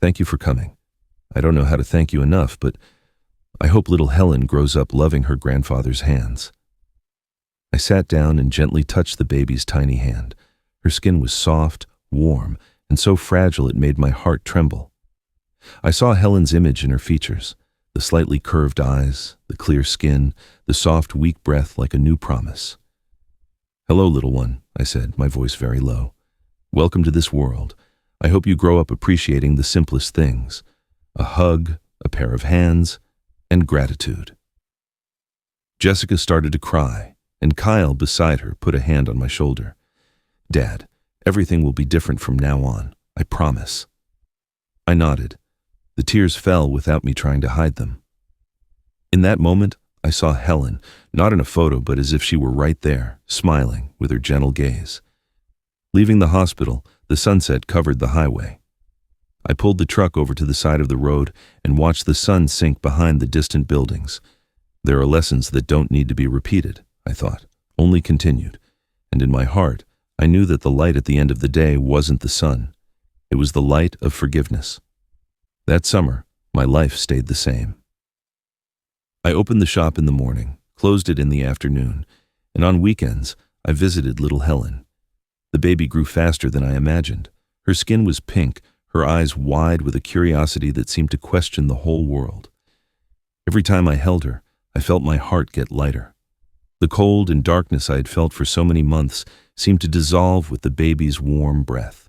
thank you for coming. I don't know how to thank you enough, but I hope little Helen grows up loving her grandfather's hands." I sat down and gently touched the baby's tiny hand. Her skin was soft, warm, and so fragile it made my heart tremble. I saw Helen's image in her features, the slightly curved eyes, the clear skin, the soft, weak breath like a new promise. "Hello, little one," I said, my voice very low. "Welcome to this world. I hope you grow up appreciating the simplest things: a hug, a pair of hands, and gratitude." Jessica started to cry, and Kyle, beside her, put a hand on my shoulder. "Dad, everything will be different from now on, I promise." I nodded. The tears fell without me trying to hide them. In that moment, I saw Helen, not in a photo but as if she were right there, smiling, with her gentle gaze. Leaving the hospital, the sunset covered the highway. I pulled the truck over to the side of the road and watched the sun sink behind the distant buildings. There are lessons that don't need to be repeated, I thought, only continued. And in my heart, I knew that the light at the end of the day wasn't the sun. It was the light of forgiveness. That summer, my life stayed the same. I opened the shop in the morning, closed it in the afternoon, and on weekends, I visited little Helen. The baby grew faster than I imagined. Her skin was pink, her eyes wide with a curiosity that seemed to question the whole world. Every time I held her, I felt my heart get lighter. The cold and darkness I had felt for so many months seemed to dissolve with the baby's warm breath.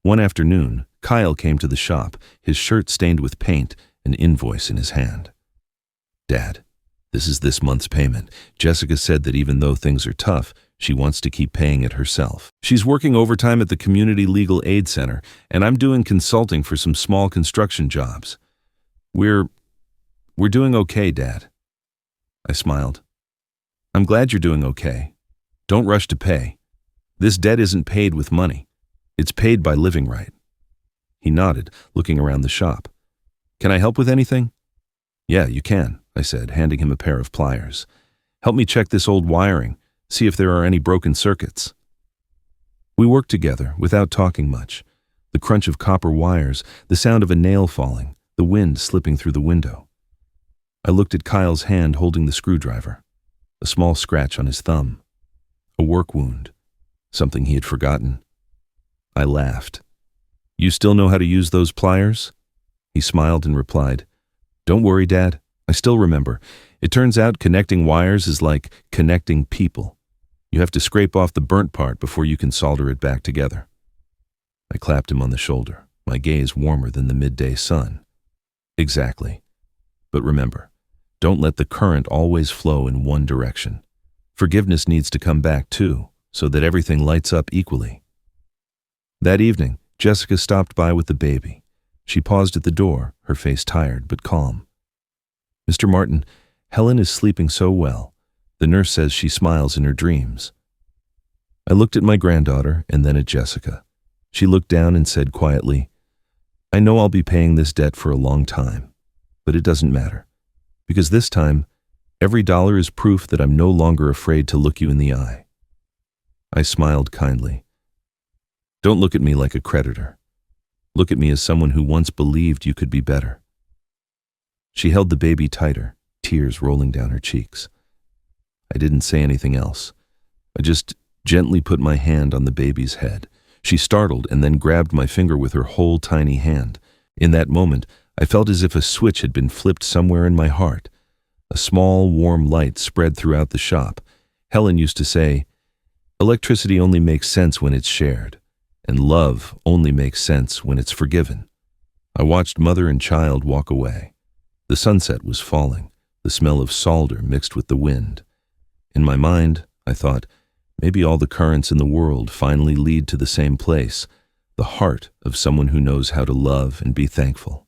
One afternoon, Kyle came to the shop, his shirt stained with paint, an invoice in his hand. "Dad, this is this month's payment. Jessica said that even though things are tough, she wants to keep paying it herself. She's working overtime at the Community Legal Aid Center, and I'm doing consulting for some small construction jobs. We're doing okay, Dad." I smiled. "I'm glad you're doing okay. Don't rush to pay. This debt isn't paid with money. It's paid by living right." He nodded, looking around the shop. "Can I help with anything?" "Yeah, you can," I said, handing him a pair of pliers. "Help me check this old wiring, see if there are any broken circuits." We worked together, without talking much. The crunch of copper wires, the sound of a nail falling, the wind slipping through the window. I looked at Kyle's hand holding the screwdriver. A small scratch on his thumb. A work wound. Something he had forgotten. I laughed. "You still know how to use those pliers?" He smiled and replied, "Don't worry, Dad. I still remember. It turns out connecting wires is like connecting people. You have to scrape off the burnt part before you can solder it back together." I clapped him on the shoulder, my gaze warmer than the midday sun. "Exactly. But remember, don't let the current always flow in one direction. Forgiveness needs to come back too, so that everything lights up equally." That evening, Jessica stopped by with the baby. She paused at the door, her face tired but calm. Mr. Martin, Helen is sleeping so well. The nurse says she smiles in her dreams. I looked at my granddaughter and then at Jessica. She looked down and said quietly, I know I'll be paying this debt for a long time, but it doesn't matter, because this time, every dollar is proof that I'm no longer afraid to look you in the eye. I smiled kindly. Don't look at me like a creditor. Look at me as someone who once believed you could be better. She held the baby tighter, tears rolling down her cheeks. I didn't say anything else. I just gently put my hand on the baby's head. She startled and then grabbed my finger with her whole tiny hand. In that moment, I felt as if a switch had been flipped somewhere in my heart. A small, warm light spread throughout the shop. Helen used to say, electricity only makes sense when it's shared, and love only makes sense when it's forgiven. I watched mother and child walk away. The sunset was falling, the smell of solder mixed with the wind. In my mind, I thought, maybe all the currents in the world finally lead to the same place, the heart of someone who knows how to love and be thankful.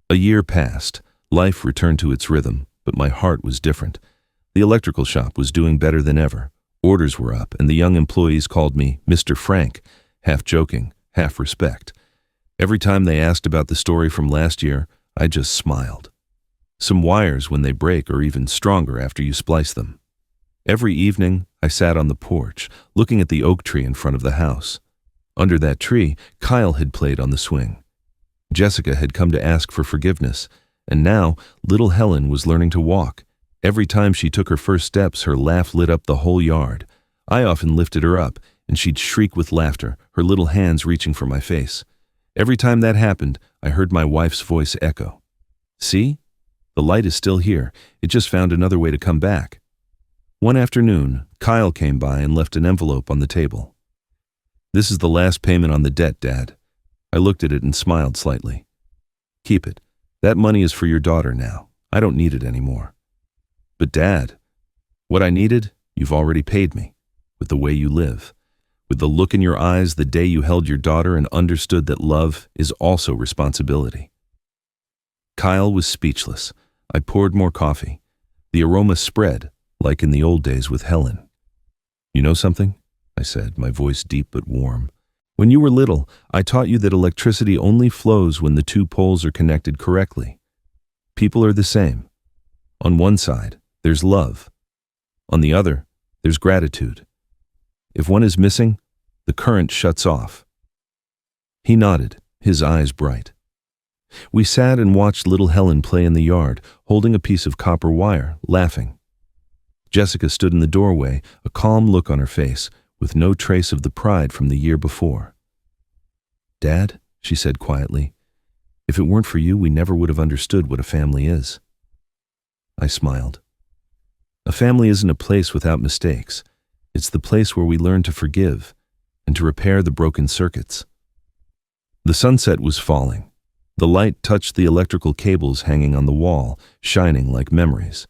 A year passed. Life returned to its rhythm, but my heart was different. The electrical shop was doing better than ever. Orders were up, and the young employees called me Mr. Frank, half joking, half respect. Every time they asked about the story from last year, I just smiled. Some wires, when they break, are even stronger after you splice them. Every evening, I sat on the porch, looking at the oak tree in front of the house. Under that tree, Kyle had played on the swing. Jessica had come to ask for forgiveness, and now little Helen was learning to walk. Every time she took her first steps, her laugh lit up the whole yard. I often lifted her up, and she'd shriek with laughter, her little hands reaching for my face. Every time that happened, I heard my wife's voice echo. See? The light is still here. It just found another way to come back. One afternoon, Kyle came by and left an envelope on the table. This is the last payment on the debt, Dad. I looked at it and smiled slightly. Keep it. That money is for your daughter now. I don't need it anymore. But Dad, what I needed, you've already paid me, with the way you live, with the look in your eyes the day you held your daughter and understood that love is also responsibility. Kyle was speechless. I poured more coffee. The aroma spread, like in the old days with Helen. You know something? I said, my voice deep but warm. When you were little, I taught you that electricity only flows when the two poles are connected correctly. People are the same. On one side, there's love. On the other, there's gratitude. If one is missing, the current shuts off. He nodded, his eyes bright. We sat and watched little Helen play in the yard, holding a piece of copper wire, laughing. Jessica stood in the doorway, a calm look on her face, with no trace of the pride from the year before. Dad, she said quietly, if it weren't for you, we never would have understood what a family is. I smiled. A family isn't a place without mistakes. It's the place where we learn to forgive and to repair the broken circuits. The sunset was falling. The light touched the electrical cables hanging on the wall, shining like memories.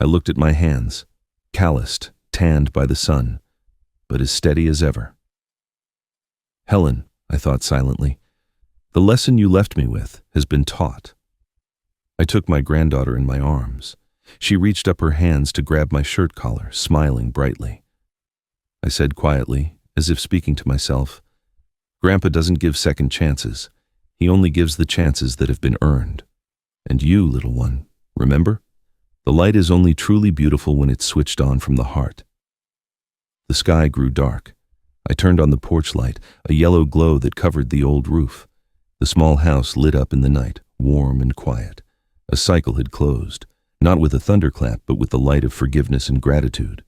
I looked at my hands, calloused, tanned by the sun, but as steady as ever. Helen, I thought silently, the lesson you left me with has been taught. I took my granddaughter in my arms. She reached up her hands to grab my shirt collar, smiling brightly. I said quietly, as if speaking to myself, Grandpa doesn't give second chances. He only gives the chances that have been earned. And you, little one, remember? The light is only truly beautiful when it's switched on from the heart. The sky grew dark. I turned on the porch light, a yellow glow that covered the old roof. The small house lit up in the night, warm and quiet. A cycle had closed, not with a thunderclap, but with the light of forgiveness and gratitude.